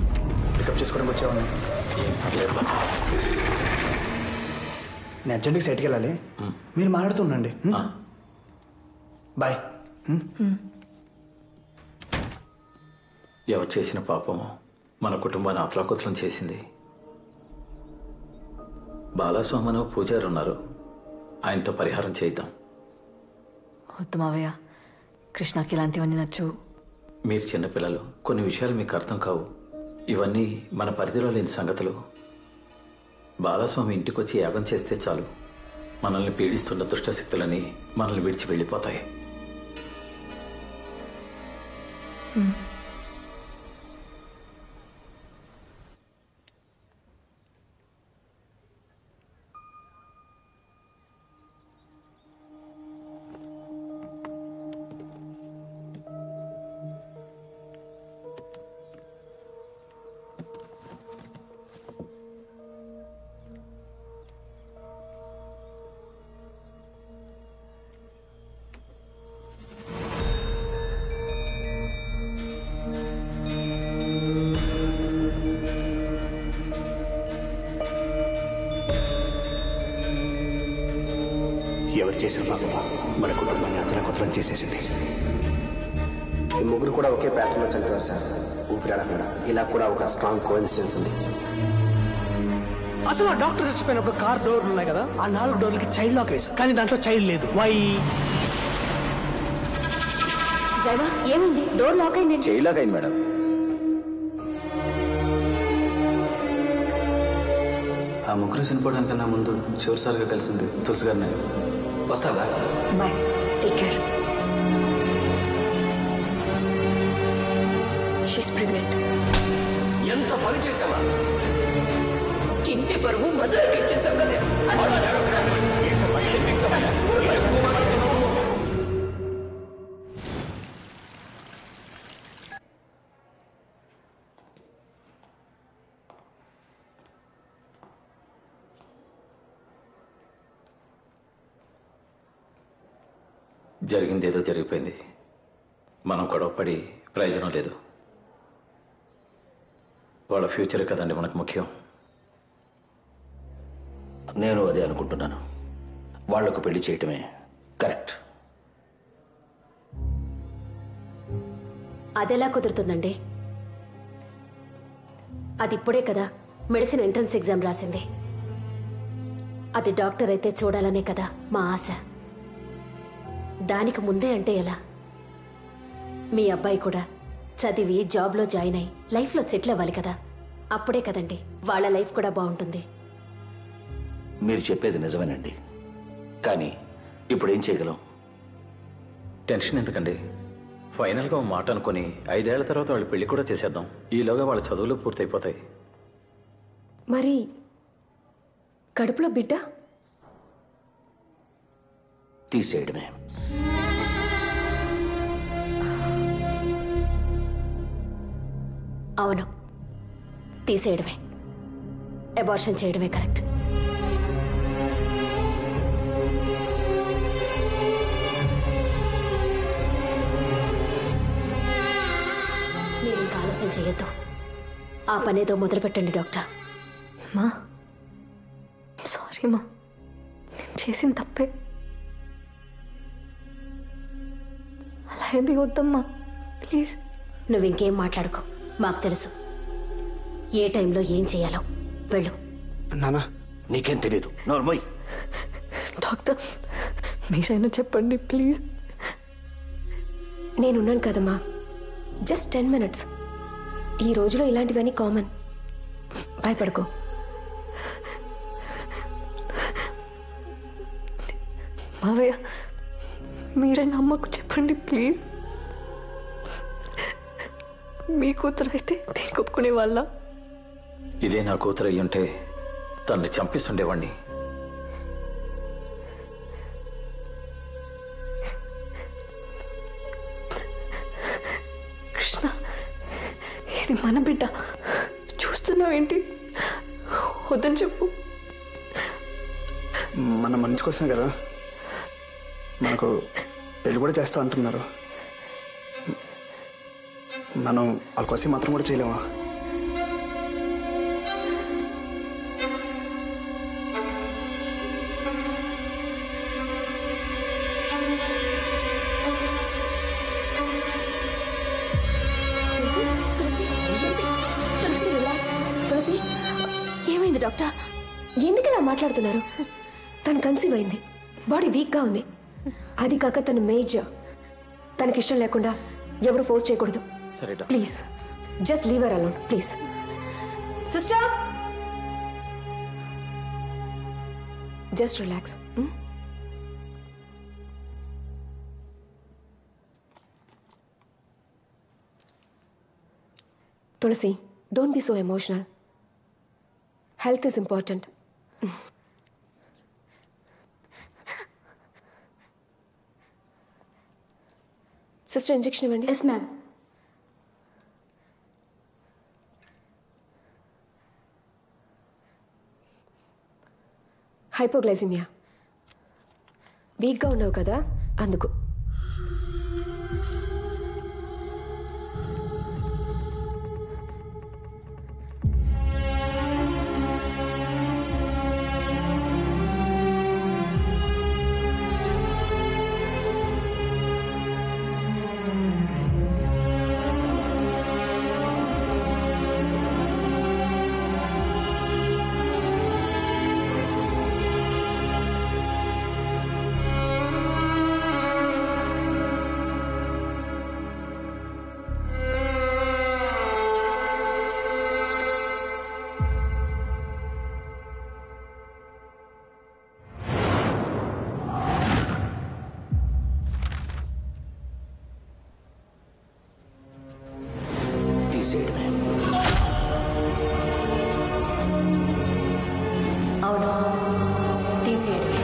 పికప్ చేసుకోవడం వచ్చామని. నేను అర్జెంట్గా సైట్కి వెళ్ళాలి, మీరు మాట్లాడుతూ ఉండండి. బాయ్. ఎవరు చేసిన పాపమో మన కుటుంబాన్ని అతలాకుతలం చేసింది. బాలస్వామి పూజారి ఉన్నారు, ఆయనతో పరిహారం చేద్దాం. వద్దు మావయ్య, కృష్ణకి ఇలాంటివన్నీ నచ్చవు. మీరు చిన్నపిల్లలు, కొన్ని విషయాలు మీకు అర్థం కావు. ఇవన్నీ మన పరిధిలో లేని సంగతులు. బాలస్వామి ఇంటికి వచ్చి యాగం చేస్తే చాలు, మనల్ని పీడిస్తున్న దుష్టశక్తులని మనల్ని విడిచి వెళ్ళిపోతాయి. ఎవరు చేసిన పాపమో మన కుటుంబాన్ని అతలాకుతలం చేసేసింది. ఈ ముగ్గురు కూడా ఒకే ప్యాటర్న్లో చనిపోయారు సార్, ఊపిరాడకుండా. ఇలా కూడా ఒక స్ట్రాంగ్ కోఇన్సిడెన్స్ ఉంది. అసలు ఆ డాక్టర్ చచ్చిపోయినప్పుడు కార్ డోర్లు ఉన్నాయి కదా, ఆ 4 డోర్లకి చైల్డ్ లాక్ వేసు, కానీ దాంట్లో చైల్డ్ లేదు. వై? జైవా ఏమైంది? డోర్ లాక్ అయింది. చైల్డ్ లాక్ అయింది మేడం. ఆ ముగ్గురు చనిపోవడానికన్నా ముందు చివరిసారిగా కలిసింది తులసి గారినే. వస్తావా? Bye, take care. She's pregnant. ఎంత పని చేసావా? ఇంటి పరువు మజాకి ఇచ్చేసావు కదా. జరిగింది ఏదో జరిగిపోయింది, మనం గొడవపడి ప్రయోజనం లేదు. వాళ్ళ ఫ్యూచర్ కదండి మనకు ముఖ్యం. నేను అదే అనుకుంటున్నాను. వాళ్లకు పెళ్లి చేయటమే కరెక్ట్. అదెలా కుదురుతుందండి? అది ఇప్పుడే కదా మెడిసిన్ ఎంట్రన్స్ ఎగ్జామ్ రాసింది. అది డాక్టర్ అయితే చూడాలనే కదా మా ఆశ. దానికి ముందే అంటే ఎలా? మీ అబ్బాయి కూడా చదివి జాబ్లో జాయిన్ అయ్యి లైఫ్లో సెటిల్ అవ్వాలి కదా. అప్పుడే కదండి వాళ్ళ లైఫ్ కూడా బాగుంటుంది. మీరు చెప్పేది నిజమేనండి, కానీ ఇప్పుడు ఏం చేయగలం? టెన్షన్ ఎందుకండి? ఫైనల్గా మాట అనుకుని 5 ఏళ్ల తర్వాత వాళ్ళు పెళ్లి కూడా చేసేద్దాం. ఈలోగా వాళ్ళ చదువులు పూర్తయిపోతాయి. మరి కడుపులో బిడ్డ తీసేయడమే. అవును, తీసేయడమే. అబార్షన్ చేయడమే కరెక్ట్. మీరు ఇంకా ఆలస్యం చేయొద్దు. ఆ పనేదో మొదలు పెట్టండి డాక్టర్. మా సారీ మా, నేను చేసిన తప్పే. అలా ఏది వద్దమ్మా ప్లీజ్. నువ్వు ఇంకేం మాట్లాడుకో, మాకు తెలుసు ఏ టైంలో ఏం చేయాలో. వెళ్ళు. నానా నీకేం తెలియదు. నార్మల్ డాక్టర్ మీరైనా చెప్పండి ప్లీజ్. నేనున్నాను కదమ్మా, జస్ట్ 10 minutes. ఈ రోజులో ఇలాంటివన్నీ కామన్. భయపడుకో. మావయ్య మీరైనా అమ్మకు చెప్పండి ప్లీజ్. మీ కూతురు అయితే దీనికి ఒప్పుకునే వాళ్ళ? ఇదే నా కూతురు అయ్యుంటే తన్ని చంపిస్తుండేవాణ్ణి. కృష్ణ, ఇది మన బిడ్డ. చూస్తున్నావేంటి? వద్దని చెప్పు. మన మంచి కోసమే కదా, మనకు పెళ్లి కూడా చేస్తా అంటున్నారు. మనం వాళ్ళ కోసం మాత్రం కూడా చేయలేమా? ఏమైంది డాక్టర్? ఎందుకు ఇలా మాట్లాడుతున్నారు? తను కన్సీవ్ అయింది, బాడీ వీక్గా ఉంది. అది కాక తను మేజర్. తనకిష్టం లేకుండా ఎవరు ఫోర్స్ చేయకూడదు. Please just leave her alone please. Sister just relax. Tulasi, don't be so emotional. Health is important. Sister injection ఇవ్వండి. Yes ma'am. హైపోగ్లైసిమియా. వీక్గా ఉన్నావు కదా అందుకు. అవును, తీసేయడమే.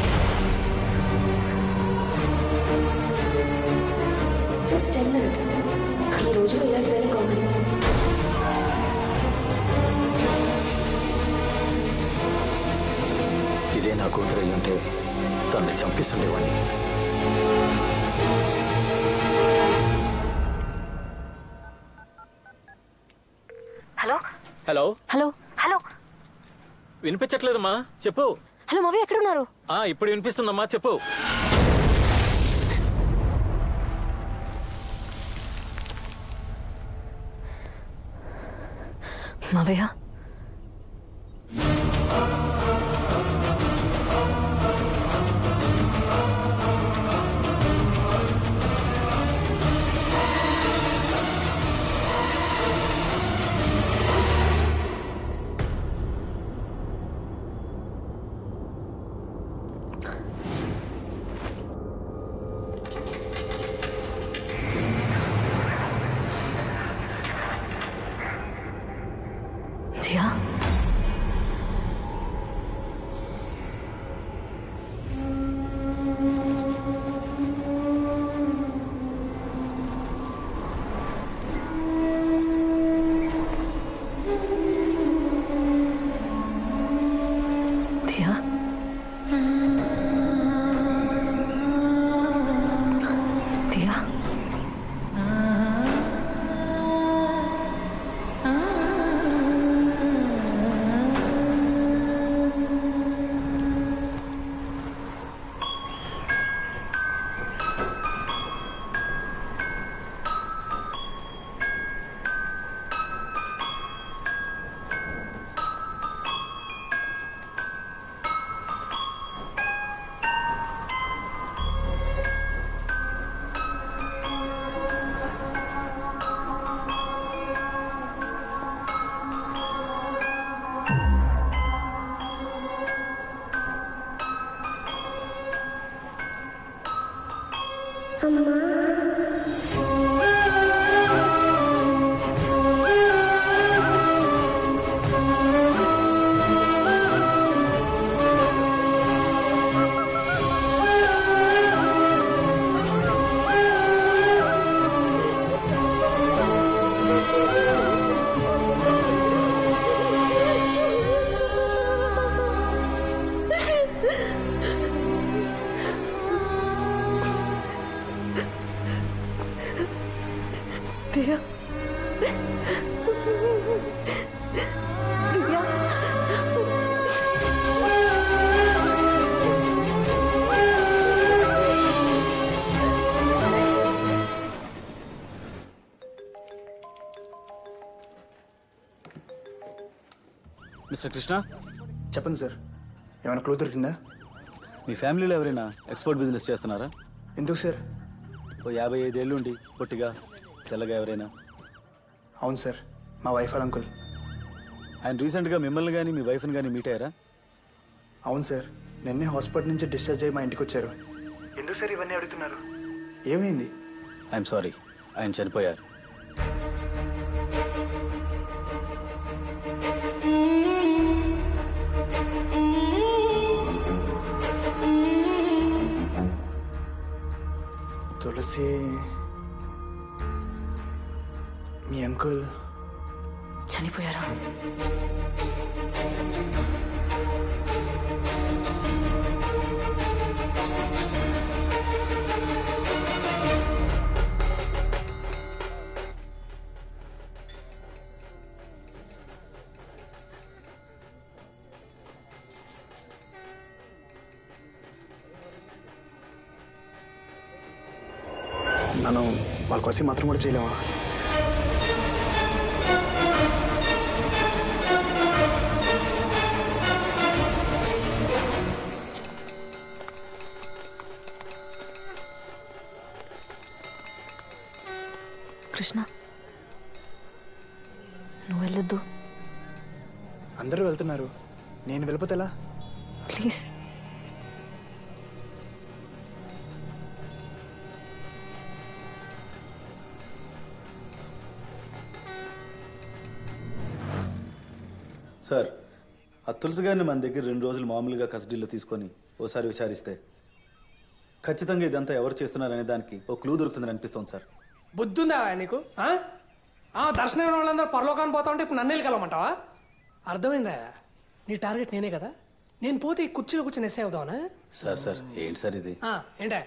Just 10 minutes. ఈ రోజులో ఇలాంటివన్నీ కామన్. ఇదే నా కూతురు అయ్యుంటే తన్ని చంపిస్తుండేవాణ్ణి. హలో హలో హలో హలో వినిపించట్లేదమ్మా, చెప్పు. హలో మావయ్య ఎక్కడున్నారు? ఇప్పుడు వినిపిస్తుందమ్మా, చెప్పు. మావయ్య దియా దియా మిస్టర్ కృష్ణ చెప్పండి సార్, ఏమైనా క్లూ దొరికిందా? మీ ఫ్యామిలీలో ఎవరైనా ఎక్స్పోర్ట్ బిజినెస్ చేస్తున్నారా? ఎందుకు సార్? ఓ 55 ఏళ్ళు ఉండి పొట్టిగా తెల్లగా ఎవరైనా? అవును సార్, మా వైఫ్ వాళ్ళ అంకుల్. ఆయన రీసెంట్గా మిమ్మల్ని కానీ మీ వైఫ్ని కానీ మీట్ అయ్యారా? అవును సార్, నిన్నే హాస్పిటల్ నుంచి డిశ్చార్జ్ అయ్యి మా ఇంటికి వచ్చారు. ఎందుకు సార్ ఇవన్నీ అడుగుతున్నారు? ఏమైంది? ఐఎమ్ సారీ, ఆయన చనిపోయారు. తులసి మీ అంకుల్ చనిపోయారా? మనం వాళ్ళ కోసం మాత్రం కూడా చేయలేమా? కృష్ణ, నువ్వు వెళ్ళొద్దు. అందరూ వెళ్తున్నారు, నేను వెళ్ళిపోతే ఎలా? ప్లీజ్. సార్, ఆ తులసి గారిని మన దగ్గర 2 రోజులు మామూలుగా కస్టడీలో తీసుకొని ఓసారి విచారిస్తే ఖచ్చితంగా ఇదంతా ఎవరు చేస్తున్నారనే దానికి ఓ క్లూ దొరుకుతుందని అనిపిస్తోంది సార్. బుద్ధుందా నీకు? దర్శనం వాళ్ళందరూ పరలోకాన్ని పోతా ఉంటే ఇప్పుడు నన్ను వెళ్ళమంటావా? అర్థమైందా? నీ టార్గెట్ నేనే కదా. నేను పోతే ఈ కుర్చీలో కూర్చొని ఎస్ఐ అవుదామనా? సార్ సార్ ఏంటి సార్ ఇది?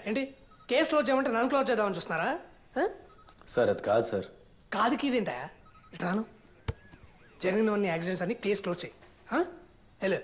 ఏంటి కేసు క్లోజ్ చేయమంటే నన్ను క్లోజ్ చేద్దామని చూస్తున్నారా? సార్ అది కాదు సార్. కాదు కీదేంటా? ఇట్లాను జరిగినవన్నీ యాక్సిడెంట్స్ అన్ని కేసు క్లోజ్ చేయి. హలో,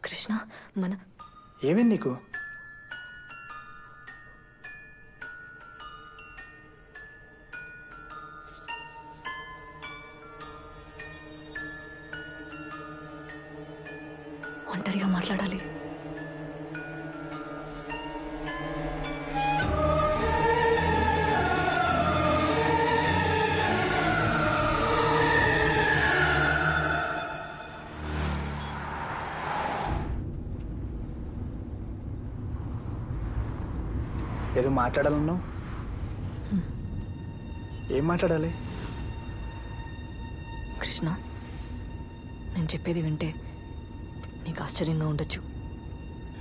కృష్ణ, మన ఏమేం నీకు? ఒంటరిగా మాట్లాడాలి. ఏదో మాట్లాడాలన్నావు, ఏం మాట్లాడాలి? కృష్ణ, నేను చెప్పేది వింటే నీకు ఆశ్చర్యంగా ఉండొచ్చు,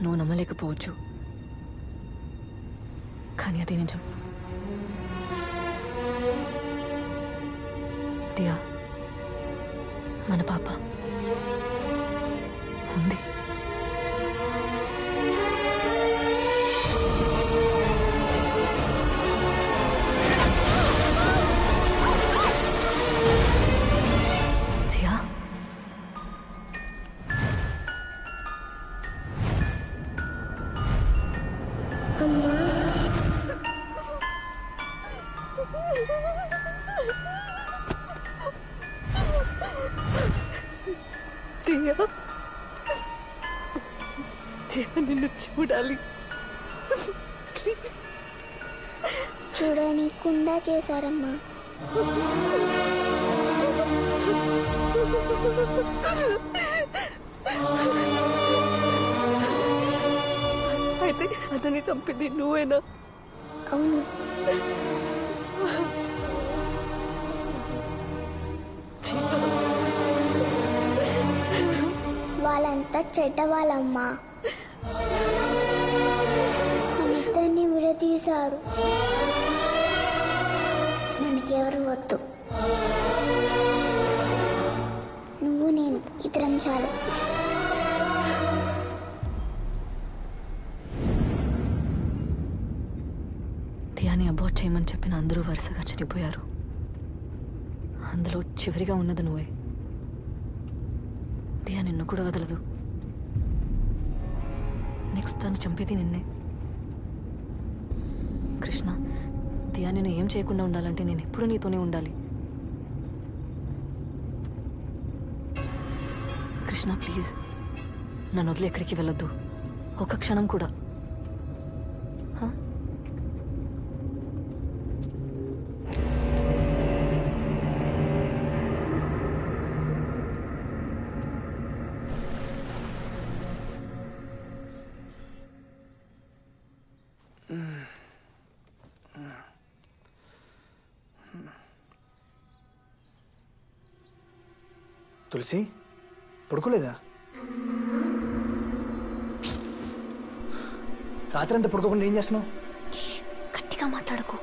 నువ్వు నమ్మలేకపోవచ్చు, కానీ అది నిజం. దియా, మన పాప ఉంది. దియా నిన్ను చూడాలి ప్లీజ్. చూడనీకుండా చేశారమ్మా. అయితే అతన్ని చంపింది నువ్వేనా? అవును. వాళ్ళంతా చెడ్డవాళ్ళమ్మా. మనిద్దరిని విడదీశారు. మనకెవరు వద్దు. నువ్వు నేను ఇద్దరం చాలు. దియాని అబార్ట్ చేయమని చెప్పిన అందరూ వరుసగా చనిపోయారు. అందులో చివరిగా ఉన్నది నువ్వే. దియా నిన్ను కూడా వదలదు. నెక్స్ట్ తను చంపేది నిన్నే. కృష్ణ, దియా నేను ఏం చేయకుండా ఉండాలంటే నేను ఎప్పుడూ నీతోనే ఉండాలి. కృష్ణ ప్లీజ్, నన్ను వదిలి ఎక్కడికి వెళ్ళొద్దు, ఒక్క క్షణం కూడా. తులసి పడుకోలేదా? రాత్రి అంతా పడుకోకుండా ఏం చేస్తున్నావు? గట్టిగా మాట్లాడకు,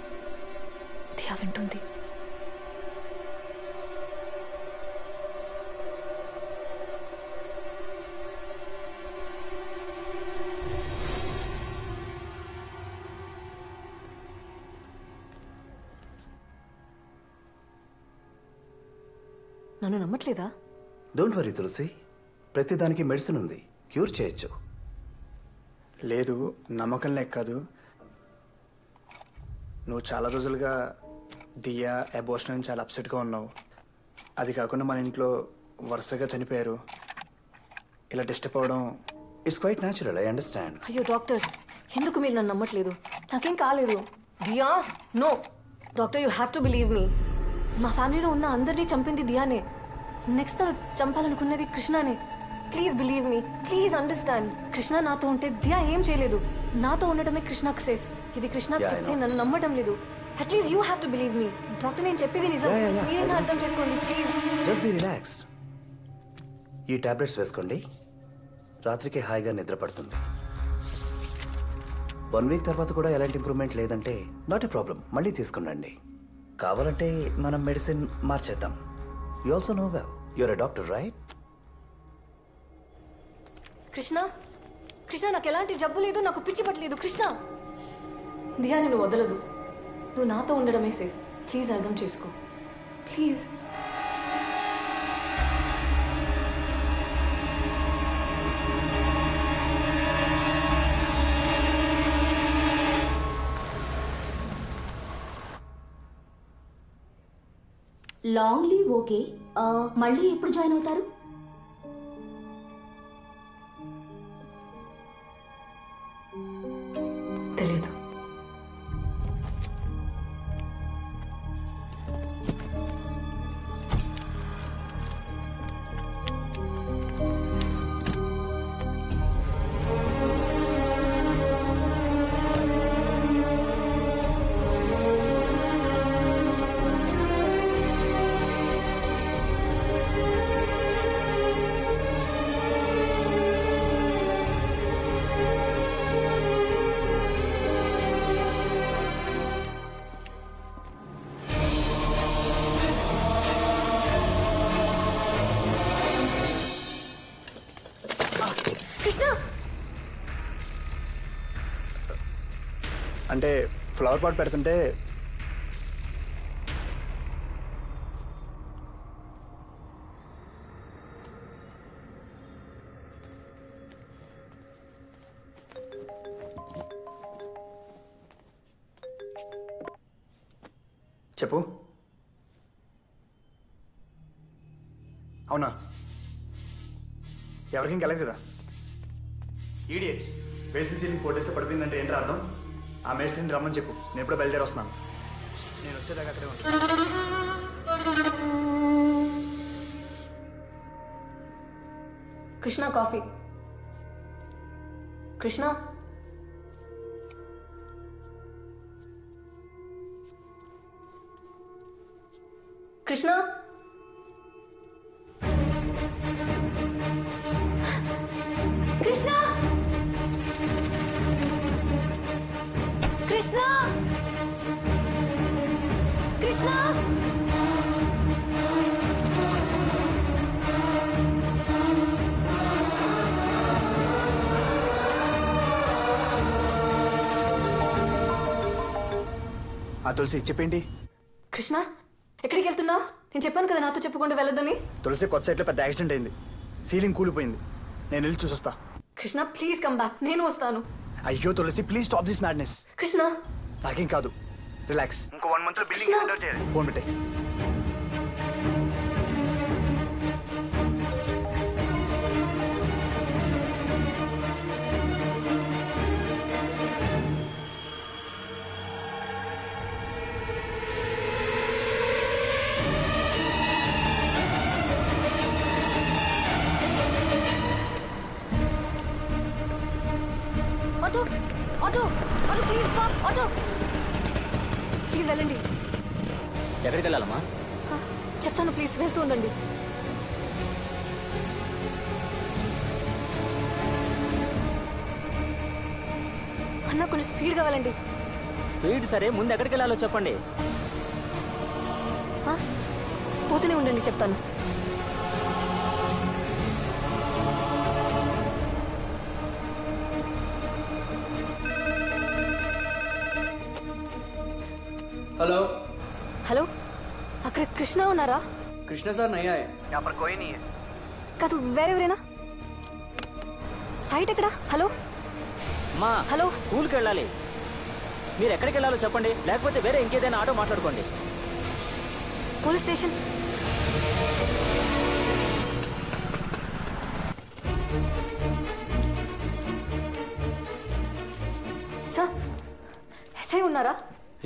దియా వింటుంది. నన్ను నమ్మట్లేదా? డోంట్ వరీ తులసి, ప్రతిదానికి మెడిసిన్ ఉంది, క్యూర్ చేయొచ్చు. లేదు, నమ్మకం లేక కాదు. నువ్వు చాలా రోజులుగా దియా అబోర్షన్ అని చాలా అప్సెట్గా ఉన్నావు. అది కాకుండా మన ఇంట్లో వరుసగా చనిపోయారు. ఇలా డిస్టర్బ్ అవ్వడం it's quite natural, I understand. అయ్యో డాక్టర్, ఎందుకు మీరు నన్ను నమ్మట్లేదు? నాకేం కాలేదు. Diya no doctor, you have to believe me. మా ఫ్యామిలీలో ఉన్న అందరినీ చంపింది దియానే. నెక్స్ట్ తను చంపాలనుకున్నది కృష్ణనే. Please believe me, please understand. Krishna నాతో ఉంటే దియా ఏం చేయలేదు. నాతో ఉండటమే కృష్ణకు సేఫ్. ఇది కృష్ణకు చెప్తే నన్ను నమ్మటం లేదు. At least you have to believe me. Doctor, నేను చెప్పేది నిజం, మీరైనా అర్థం చేసుకోండి ప్లీజ్. Just be relaxed. ఈ టాబ్లెట్స్ వేసుకోండి, రాత్రికి హాయిగా నిద్ర పడుతుంది. 1 వీక్ తర్వాత కూడా ఎలాంటి ఇంప్రూవ్మెంట్ లేదంటే నాట్ ఎ ప్రాబ్లం, మళ్ళీ తీసుకునండి. కావాలంటే మనం మెడిసిన్ మార్చేద్దాం. You also know well, you're a doctor right? Krishna, Krishna నాకు ఎలాంటి జబ్బు లేదు, నాకు పిచ్చి పట్టలేదు. కృష్ణ, దియా నేను వదలదు. నువ్వు నాతో ఉండడమే సేఫ్. ప్లీజ్ అర్థం చేసుకో ప్లీజ్. లాంగ్ లీవ్ ఓకే, మళ్ళీ ఎప్పుడు జాయిన్ అవుతారు? తెలియదు. కృష్ణ, అంటే ఫ్లవర్ పాట్ పెడుతుంటే చెప్పు. అవునా? ఎవరికి ఇంకెళ్ళదు కదా. ఈడియట్స్, బేసిక్ సీలింగ్ 4 days పడిపోయిందంటే ఏంటి అర్థం? ఆ మేస్త్రిని రమ్మని చెప్పు, నేను ఎప్పుడో బయలుదేరి వస్తున్నాను. నేను వచ్చేదాకా అక్కడే ఉంటాను. కృష్ణ కాఫీ. కృష్ణ కృష్ణ కృష్ణ కృష్ణ కృష్ణ తులసి చెప్పేంటి? కృష్ణ ఎక్కడికి వెళ్తున్నావు? నేను చెప్పాను కదా నాతో చెప్పకుండా వెళ్ళొద్దని. తులసి కొత్త సైట్లో పెద్ద యాక్సిడెంట్ అయింది. సీలింగ్ కూలిపోయింది. నేను వెళ్ళి చూసొస్తా. Krishna please come back. నేను వస్తాను. అయ్యో Tulasi please stop this madness. Krishna నాకేం కాదు, రిలాక్స్. ఇంకో 1 month బిల్డింగ్ హ్యాండ్ ఓవర్ చేయాలి. ఫోన్ పెట్టే. Auto auto auto please stop. Auto please వెళ్ళండి. ఎక్కడికి వెళ్ళాలమ్మా? చెప్తాను ప్లీజ్, వెళ్తూ ఉండండి. అన్న కొంచెం స్పీడ్గా వెళ్ళండి. స్పీడ్ సరే, ముందు ఎక్కడికి వెళ్ళాలో చెప్పండి. పోతూనే ఉండండి, చెప్తాను. हेलो హలో, అక్కడ కృష్ణ ఉన్నారా? कृष्णा सर नहीं आए. यहाँ पर कोई नहीं है. కాదు వేరెవరేనా? సైట్ ఎక్కడ? హలో మా హలో, స్కూల్కి వెళ్ళాలి. మీరు ఎక్కడికి వెళ్ళాలో చెప్పండి, లేకపోతే వేరే ఇంకేదైనా ఆటో మాట్లాడుకోండి. Police station. సార్ ఎస్ఐ ఉన్నారా?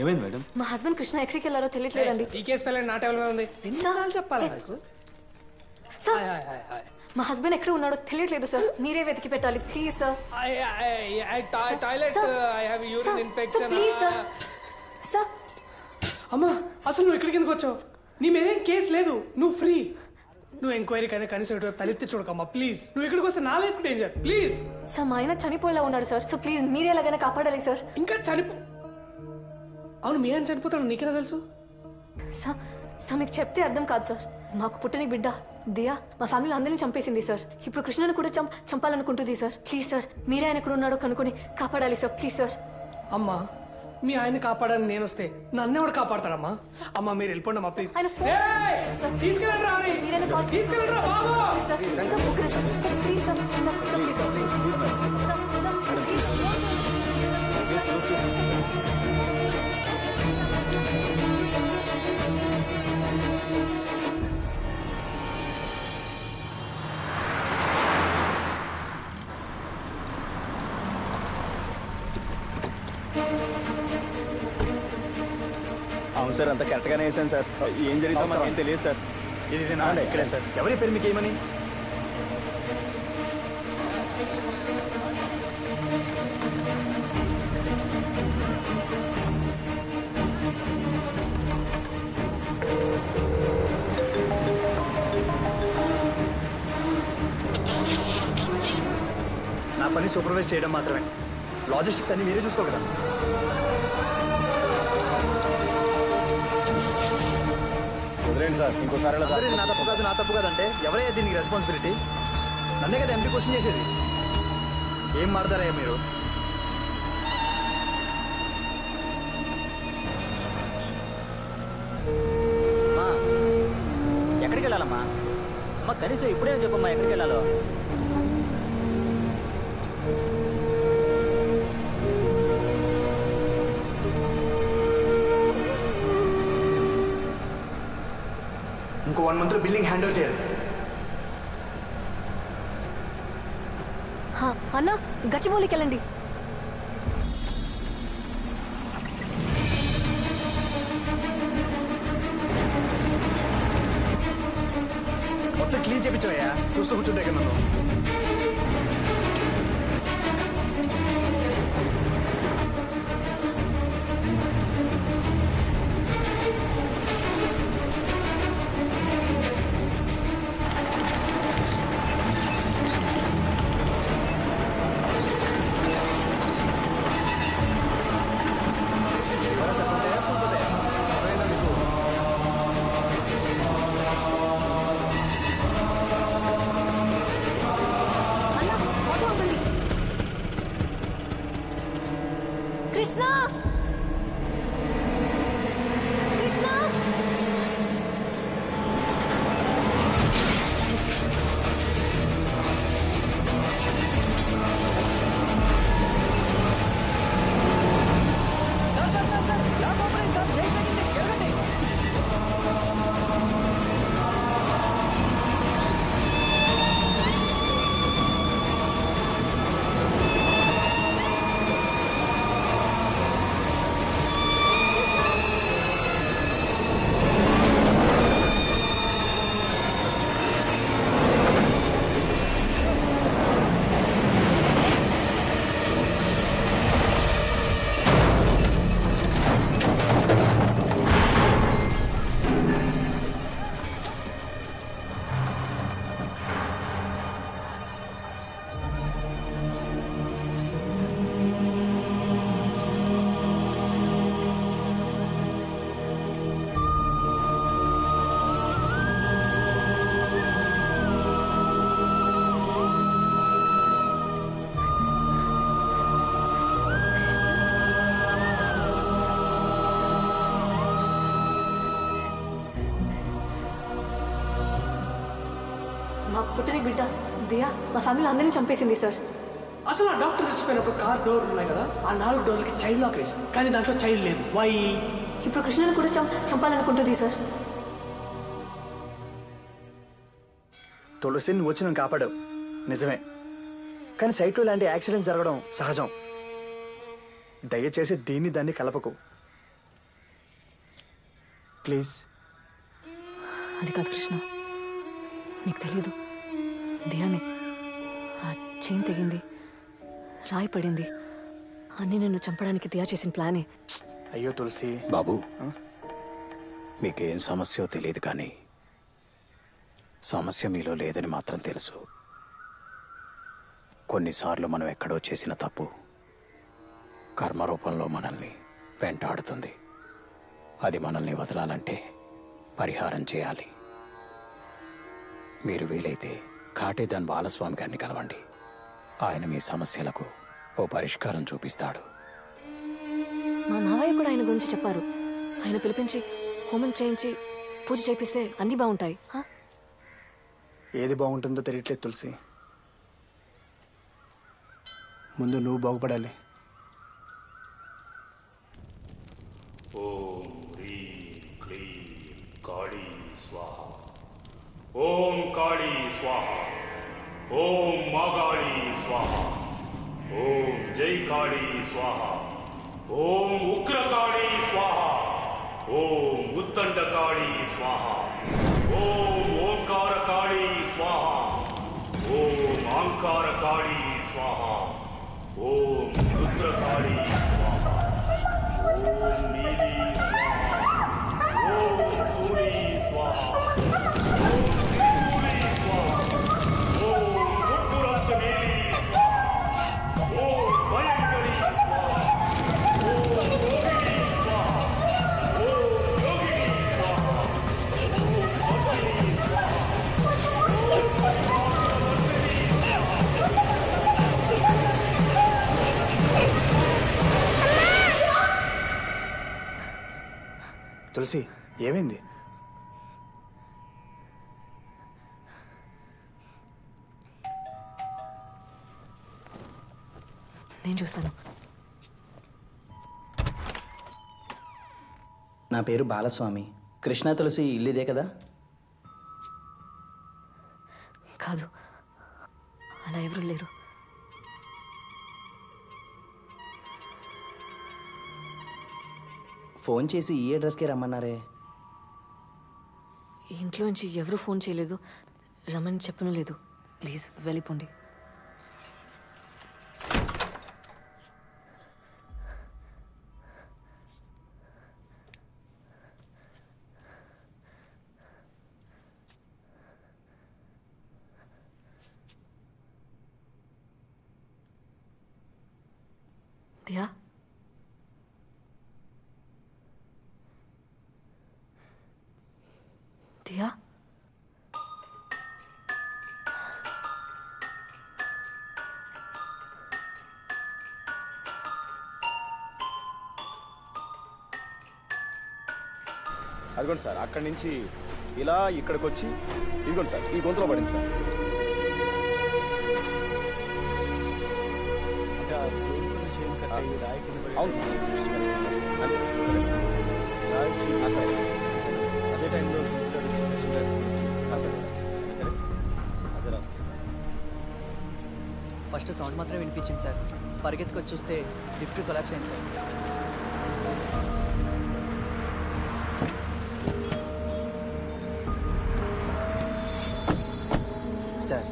ఏమైంది మేడం? మా హస్బెండ్ కృష్ణ ఎక్కడికి వెళ్ళారో తెలియట్లేదండి. ఈ కేసు ఫైల్ నా టేబుల్ ఉంది. ఎన్నిసార్లు చెప్పాలి నాకు? సార్ మా హస్బెండ్ ఎక్కడ ఉన్నాడో తెలియట్లేదు సార్. మీరే వెతికి పెట్టాలి please sir. Toilet I have urine infection. Please sir. Sir అమ్మా, అసలు నువ్వు ఎక్కడికి ఎందుకు వచ్చావు? నీ మీదేం కేసు లేదు, నువ్వు ఫ్రీ. నువ్వు ఎంక్వైరీ కైనా కనీసం ఇటువైపు తలెత్తి చూడకమ్మా ప్లీజ్. నువ్వు ఇక్కడికి వస్తే నా లైఫ్ డేంజర్ ప్లీజ్. సార్ మా ఆయన చనిపోయేలా ఉన్నాడు సార్. సో ప్లీజ్ మీరే ఎలాగైనా కాపాడాలి సార్. ఇంకా అవును, మీ ఆయన చనిపోతాడు నీకెలా తెలుసు? సార్ సార్ మీకు చెప్తే అర్థం కాదు సార్. మాకు పుట్టని బిడ్డ దియా మా ఫ్యామిలీ అందరినీ చంపేసింది సార్. ఇప్పుడు కృష్ణను కూడా చంపాలనుకుంటుంది సార్. ప్లీజ్ సార్ మీరే ఆయన ఎక్కడ ఉన్నాడో కనుక్కొని కాపాడాలి సార్ ప్లీజ్ సార్. అమ్మా, మీ ఆయన కాపాడని నేను వస్తే నన్ను ఎవడు కాపాడతాడమ్మా? అమ్మా మీరు వెళ్ళిపోండి అమ్మా ప్లీజ్. తీసుకెళ్ళండి అవును సార్, అంత కరెక్ట్గానే వేసాను సార్. ఏం జరిగిందో మాకేం తెలియదు సార్. ఇది ఇక్కడే సార్. ఎవరి పేరు మీకు ఏమని? నా పని సూపర్వైజ్ చేయడం మాత్రమే. లాజిస్టిక్స్ అన్ని మీరే చూసుకో కదా. వదిలేండి సార్, ఇంకోసారి నా తప్పు కాదంటే ఎవరైనా దీనికి రెస్పాన్సిబిలిటీ? నన్నే కదా ఎంపీ క్వశ్చన్ చేసేది. ఏం మాడతారా మీరు? ఎక్కడికి వెళ్ళాలమ్మా? అమ్మ కనీసం ఇప్పుడే చెప్పమ్మా ఎక్కడికి వెళ్ళాలో. 1 monthలో బిల్డింగ్ హ్యాండ్ ఓవర్ చేయాలి. అన్న గచ్చిబౌలికి వెళ్ళండి. మొత్తం క్లీన్ చేయించావయ్యా, చూస్తూ కూర్చుంటే నన్ను. కృష్ణ కృష్ణ మాకు పుట్టిన బిడ్డ దియా మా ఫ్యామిలీ అందరినీ చంపేసింది సార్. అసలు ఆ డాక్టర్ చచ్చిపోయినప్పుడు కార్ డోర్లు ఉన్నాయి కదా, ఆ 4 డోర్లకి చైల్డ్ లాక్ వేసాం, కానీ దాంట్లో చైల్డ్ లేదు. వై? ఇప్పుడు కృష్ణను కూడా చంపాలనుకుంటుంది సార్. తులసిని వచ్చి నన్ను కాపాడావు నిజమే, కానీ సైట్లో ఇలాంటి యాక్సిడెంట్స్ జరగడం సహజం. దయచేసి దాన్ని కలపకు ప్లీజ్. అది కాదు కృష్ణ, నీకు తెలియదు, దియానే ఆ చైన్ తెగింది, రాయి పడింది, అన్నీ నన్ను చంపడానికి దియా చేసిన ప్లానే. అయ్యో తులసి. బాబు, మీకేం సమస్యో తెలియదు కానీ సమస్య మీలో లేదని మాత్రం తెలుసు. కొన్నిసార్లు మనం ఎక్కడో చేసిన తప్పు కర్మరూపంలో మనల్ని వెంటాడుతుంది. అది మనల్ని వదలాలంటే పరిహారం చేయాలి. మీరు వీలైతే కాటేదాన్ బాలస్వామి గారిని కలవండి. ఆయన మీ సమస్యలకు ఓ పరిష్కారం చూపిస్తాడు. మా మావయ్య కూడా ఆయన గురించి చెప్పారు. ఆయన పిలిపించి హోమం చేయించి పూజ చేపిస్తే అన్నీ బాగుంటాయి. ఏది బాగుంటుందో తెలియట్లేదు తులసి. ముందు నువ్వు బాగుపడాలి. ఓం హ్రీం క్లీం కాళీ స్వాహ. ఓం కాళీ స్వాహ. ఓం మాగాళీ స్వాహ. ఓం జై కాళీ స్వాహ. ఓం ఉగ్రకాళీ స్వాహ. ఓం ఉత్తండకాళీ స్వాహ. ఓం ఓంకారకాళీ స్వాహ. ఓం ఆంకారకాళీ స్వాహ. ఓం రుద్రకాళీ స్వాహ. ఓం నీలీ స్వాహ. ఓం సూరీ స్వాహ. ఓం త్రిశూలీ స్వాహ. ఓం ముప్పురంత నీలీ స్వాహ. ఓం భయంకరీ స్వాహ. ఓం రోహిణీ స్వాహ. ఓం యోగినీ స్వాహ. ఓం భద్రినీ స్వాహ. ఓం పరివారవర్ధినీ స్వాహ. తులసి ఏమైంది? నేను చూస్తాను. నా పేరు బాలస్వామి. కృష్ణ తులసి ఇల్లు ఇదే కదా? కాదు, అలా ఎవరు లేరు. ఫోన్ చేసి ఈ అడ్రస్కే రమ్మన్నారే. ఇంట్లోంచి ఎవరు ఫోన్ చేయలేదు, రమ్మని చెప్పను లేదు. ప్లీజ్ వెళ్ళిపోండి. దియా, దియా, అదిగోండి సార్, అక్కడి నుంచి ఇలా ఇక్కడికి వచ్చి ఇదిగోండి సార్, ఈ గొంతులో పడింది సార్. అవును సార్, అంతే సార్. అదే టైంలో తీసుకెళ్ళి అదే సార్, అదే రాసుకో. ఫస్ట్ సౌండ్ మాత్రం వినిపించింది సార్. పరిగెత్తుకొచ్చి చూస్తే లిఫ్ట్ కొలాప్స్ అయింది సార్. సార్,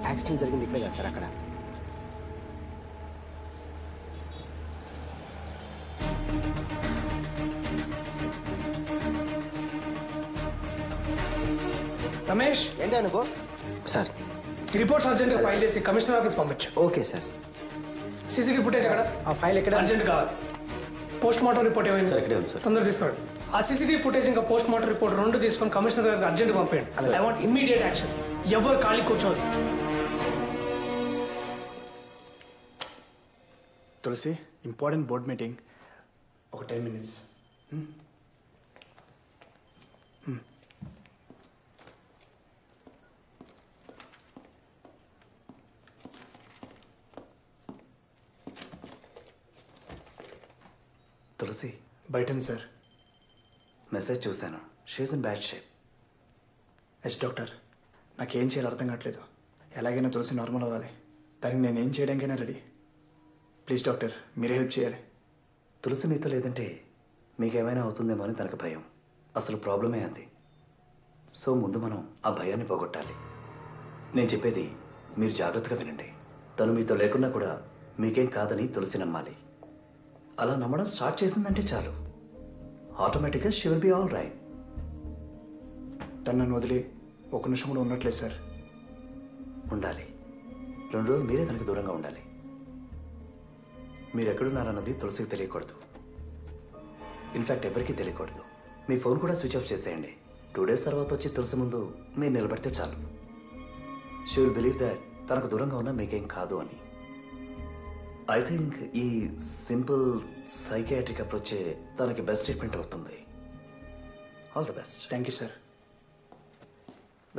యాక్సిడెంట్ జరిగింది ఇక్కడే కదా సార్, అక్కడ. రమేష్, ఏంటి అనుకో సార్. ఈ రిపోర్ట్స్ అర్జెంట్గా ఫైల్ చేసి కమిషనర్ ఆఫీస్ పంపించు. Okay sir. సీసీటీవీ ఫుటేజ్ ఎక్కడ? ఆ ఫైల్ ఎక్కడ? అర్జెంట్ కావాలి. పోస్ట్ మార్టం రిపోర్ట్ ఏమైంది? సార్ ఇక్కడే ఉంది సార్. తొందరగా తీసుకోండి. ఆ సీసీటీవీ ఫుటేజ్ ఇంకా పోస్ట్ మార్టం రిపోర్ట్ రెండు తీసుకొని కమిషనర్ గారికి అర్జెంట్ పంపేయండి. I want immediate action. ఎవరు ఖాళీ కూర్చోదు. తులసి, ఇంపార్టెంట్ బోర్డ్ మీటింగ్, ఒక 10 minutes. తులసి బయటండి సార్. మెసేజ్ చూశాను. She's in bad shape. Yes doctor, నాకేం చేయాలో అర్థం కావట్లేదు. ఎలాగైనా తులసి నార్మల్ అవ్వాలి. దానికి నేను ఏం చేయడానికైనా రెడీ. ప్లీజ్ డాక్టర్, మీరే హెల్ప్ చేయాలి. తులసి మీతో లేదంటే మీకేమైనా అవుతుందేమో అని తనకు భయం. అసలు ప్రాబ్లమే అది. సో ముందు మనం ఆ భయాన్ని పోగొట్టాలి. నేను చెప్పేది మీరు జాగ్రత్తగా వినండి. తను మీతో లేకున్నా కూడా మీకేం కాదని తులసి నమ్మాలి. అలా నమ్మడం స్టార్ట్ చేసిందంటే చాలు, ఆటోమేటిక్గా she will be all right. తను నన్ను వదిలి ఒక నిమిషం కూడా ఉండట్లేదు సార్. ఉండాలి. 2 రోజులు మీరే తనకి దూరంగా ఉండాలి. మీరు ఎక్కడున్నారన్నది తులసికి తెలియకూడదు. ఇన్ఫ్యాక్ట్ ఎవరికీ తెలియకూడదు. మీ ఫోన్ కూడా స్విచ్ ఆఫ్ చేసేయండి. 2 days తర్వాత వచ్చి తులసి ముందు మీరు నిలబడితే చాలు. షీ విల్ బిలీవ్ దాట్ తనకు దూరంగా ఉన్నా మీకేం కాదు అని. ఐ థింక్ ఈ సింపుల్ సైకియాట్రిక్ అప్రోచే తనకి బెస్ట్ ట్రీట్మెంట్ అవుతుంది. All the best. Thank you sir.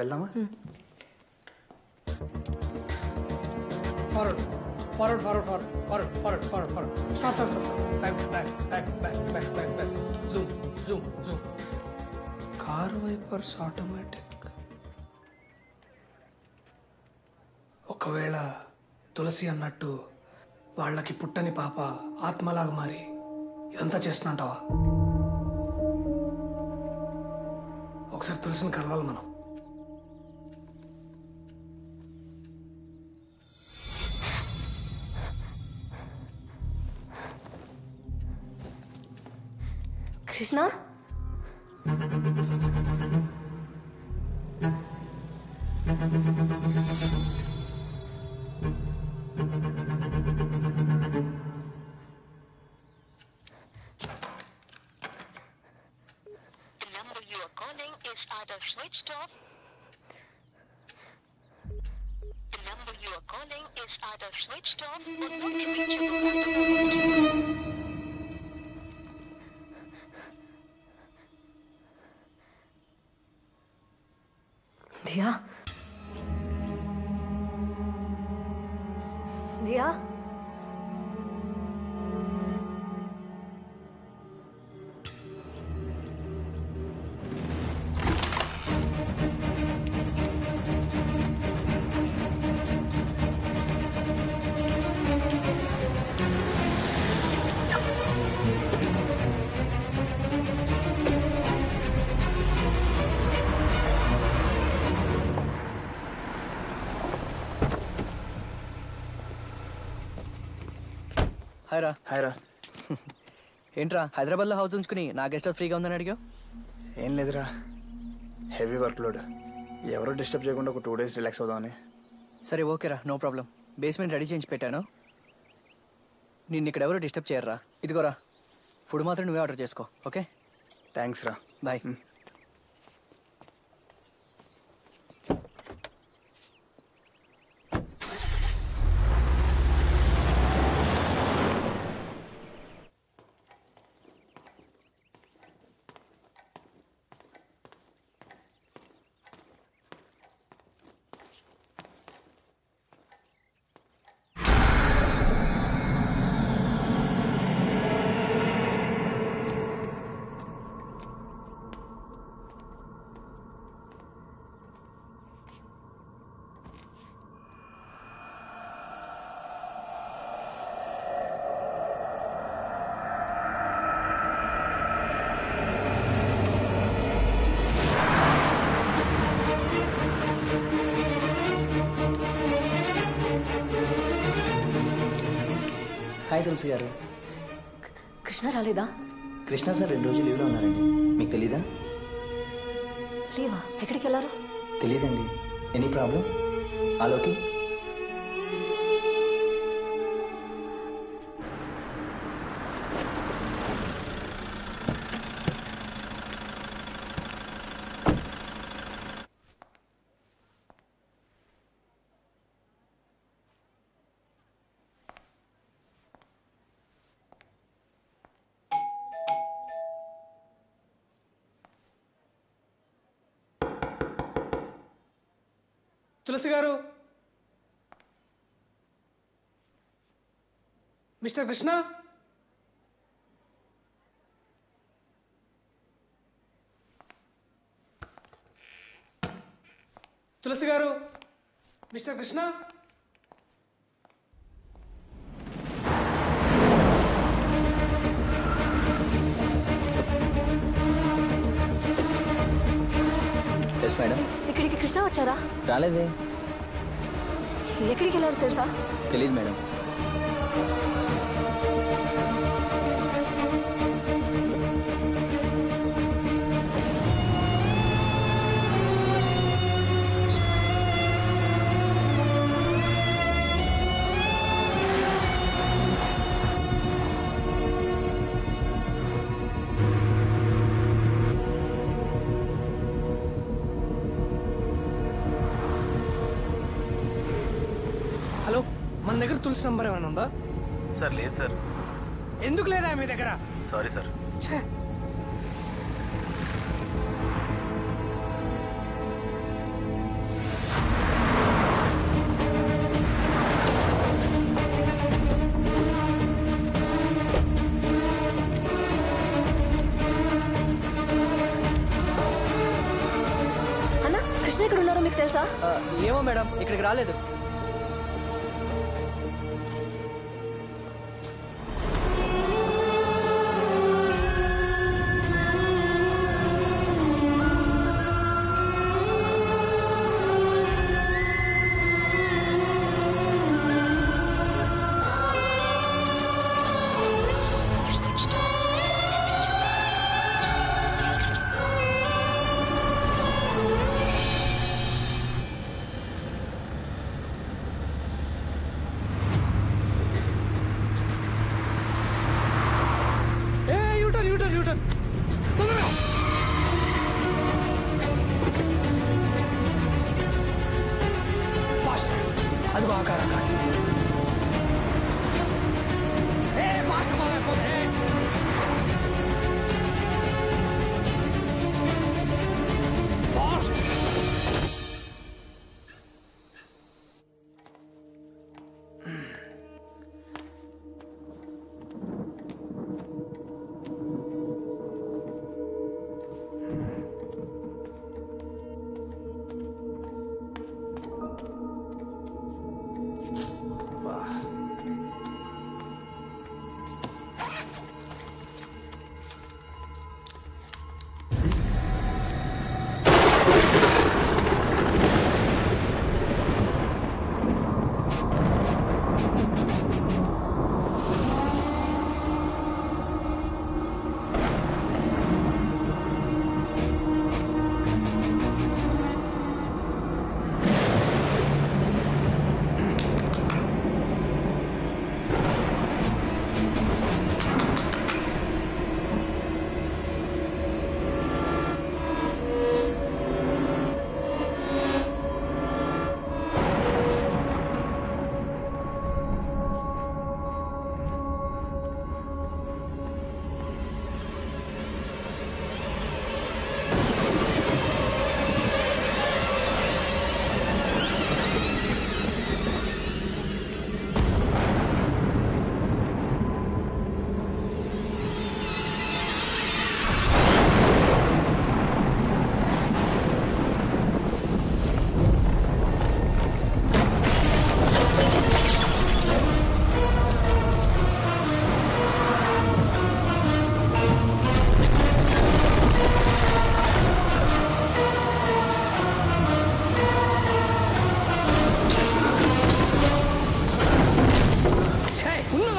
వెళ్దామా? Forward forward forward forward forward forward forward. Stop stop stop. Back back back back back back back. Zoom zoom zoom. Car wipers automatic. ఒకవేళ తులసి అన్నట్టు వాళ్ళకి పుట్టని పాప ఆత్మలాగా మారి ఇదంతా చేస్తున్నట్టావా? ఒకసారి తులసిని కలవాలి మనం. కృష్ణ, దియా, దియా, హాయ్ రా. హాయ్ రా. ఏంట్రా హైదరాబాద్లో హౌస్ ఉంచుకుని నా గెస్ట్ హౌస్ ఫ్రీగా ఉందని అడిగావు? ఏం లేదురా, హెవీ వర్క్ లోడ్. ఎవరో డిస్టర్బ్ చేయకుండా ఒక 2 days రిలాక్స్ అవుదామని. సరే ఓకేరా, నో ప్రాబ్లం. బేస్మెంట్ రెడీ చేయించి పెట్టాను, నిన్ను ఇక్కడ ఎవరో డిస్టర్బ్ చేయర్రా. ఇదిగోరా ఫుడ్ మాత్రం నువ్వే ఆర్డర్ చేసుకో. ఓకే థ్యాంక్స్ రా. బాయ్. హాయ్ తులసి గారు. కృష్ణ రాలేదా? కృష్ణ సార్ 2 రోజులు లీవ్లో ఉన్నారండి. మీకు తెలీదా? లీవా? ఎక్కడికి వెళ్ళారు? తెలీదండి. Any problem? ఆలోకి తులసి గారు, మిస్టర్ కృష్ణ, తులసి గారు, మిస్టర్ కృష్ణ. Yes madam. ఇక్కడికి కృష్ణ వచ్చారా? రాలేదే. ఎక్కడికి వెళ్ళారు తెలుసా? తెలీదు మేడం. హలో, మన దగ్గర తులసి నంబర్ ఏమైనా ఉందా? సార్ లేదు సార్. ఎందుకు లేదా మీ దగ్గర? Sorry sir. ఛే, అన్న కృష్ణ ఎక్కడ ఉన్నారో మీకు తెలుసా? ఏమో మేడం, ఇక్కడికి రాలేదు.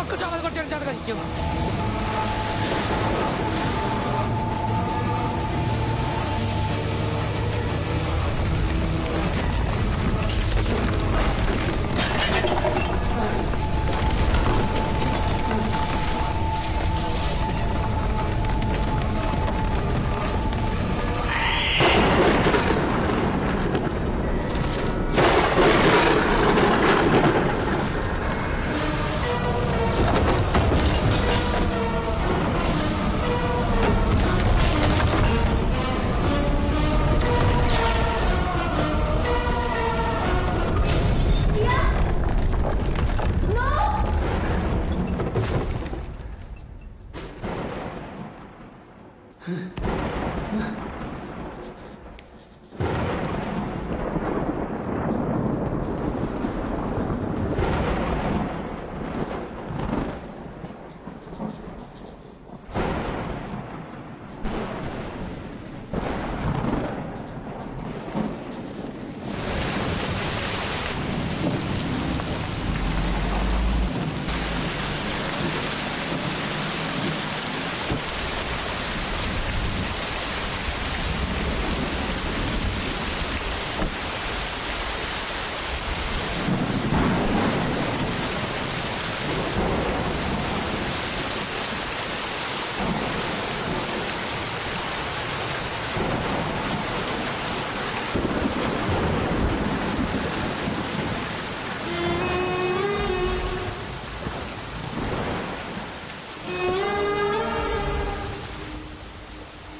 ఒక్క జాబ్ కూడా చేయడం చేత కాదు.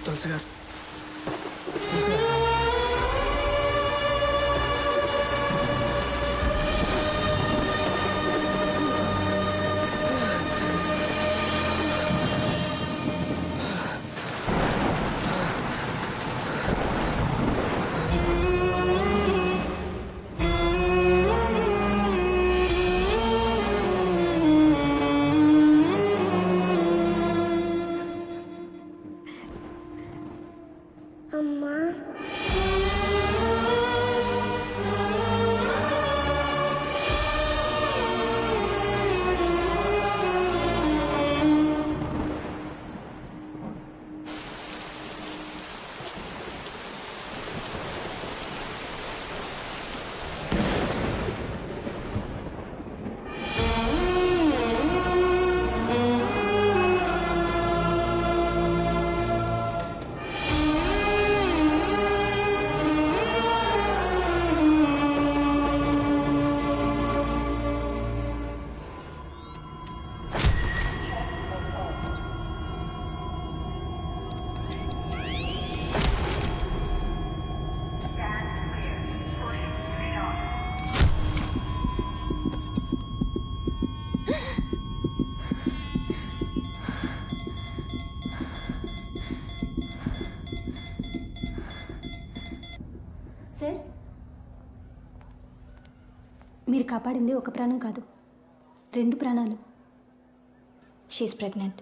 తులసి గారు, తులసి గారు, అమ్మా సార్, మీరు కాపాడింది ఒక ప్రాణం కాదు, 2 ప్రాణాలు. She's pregnant.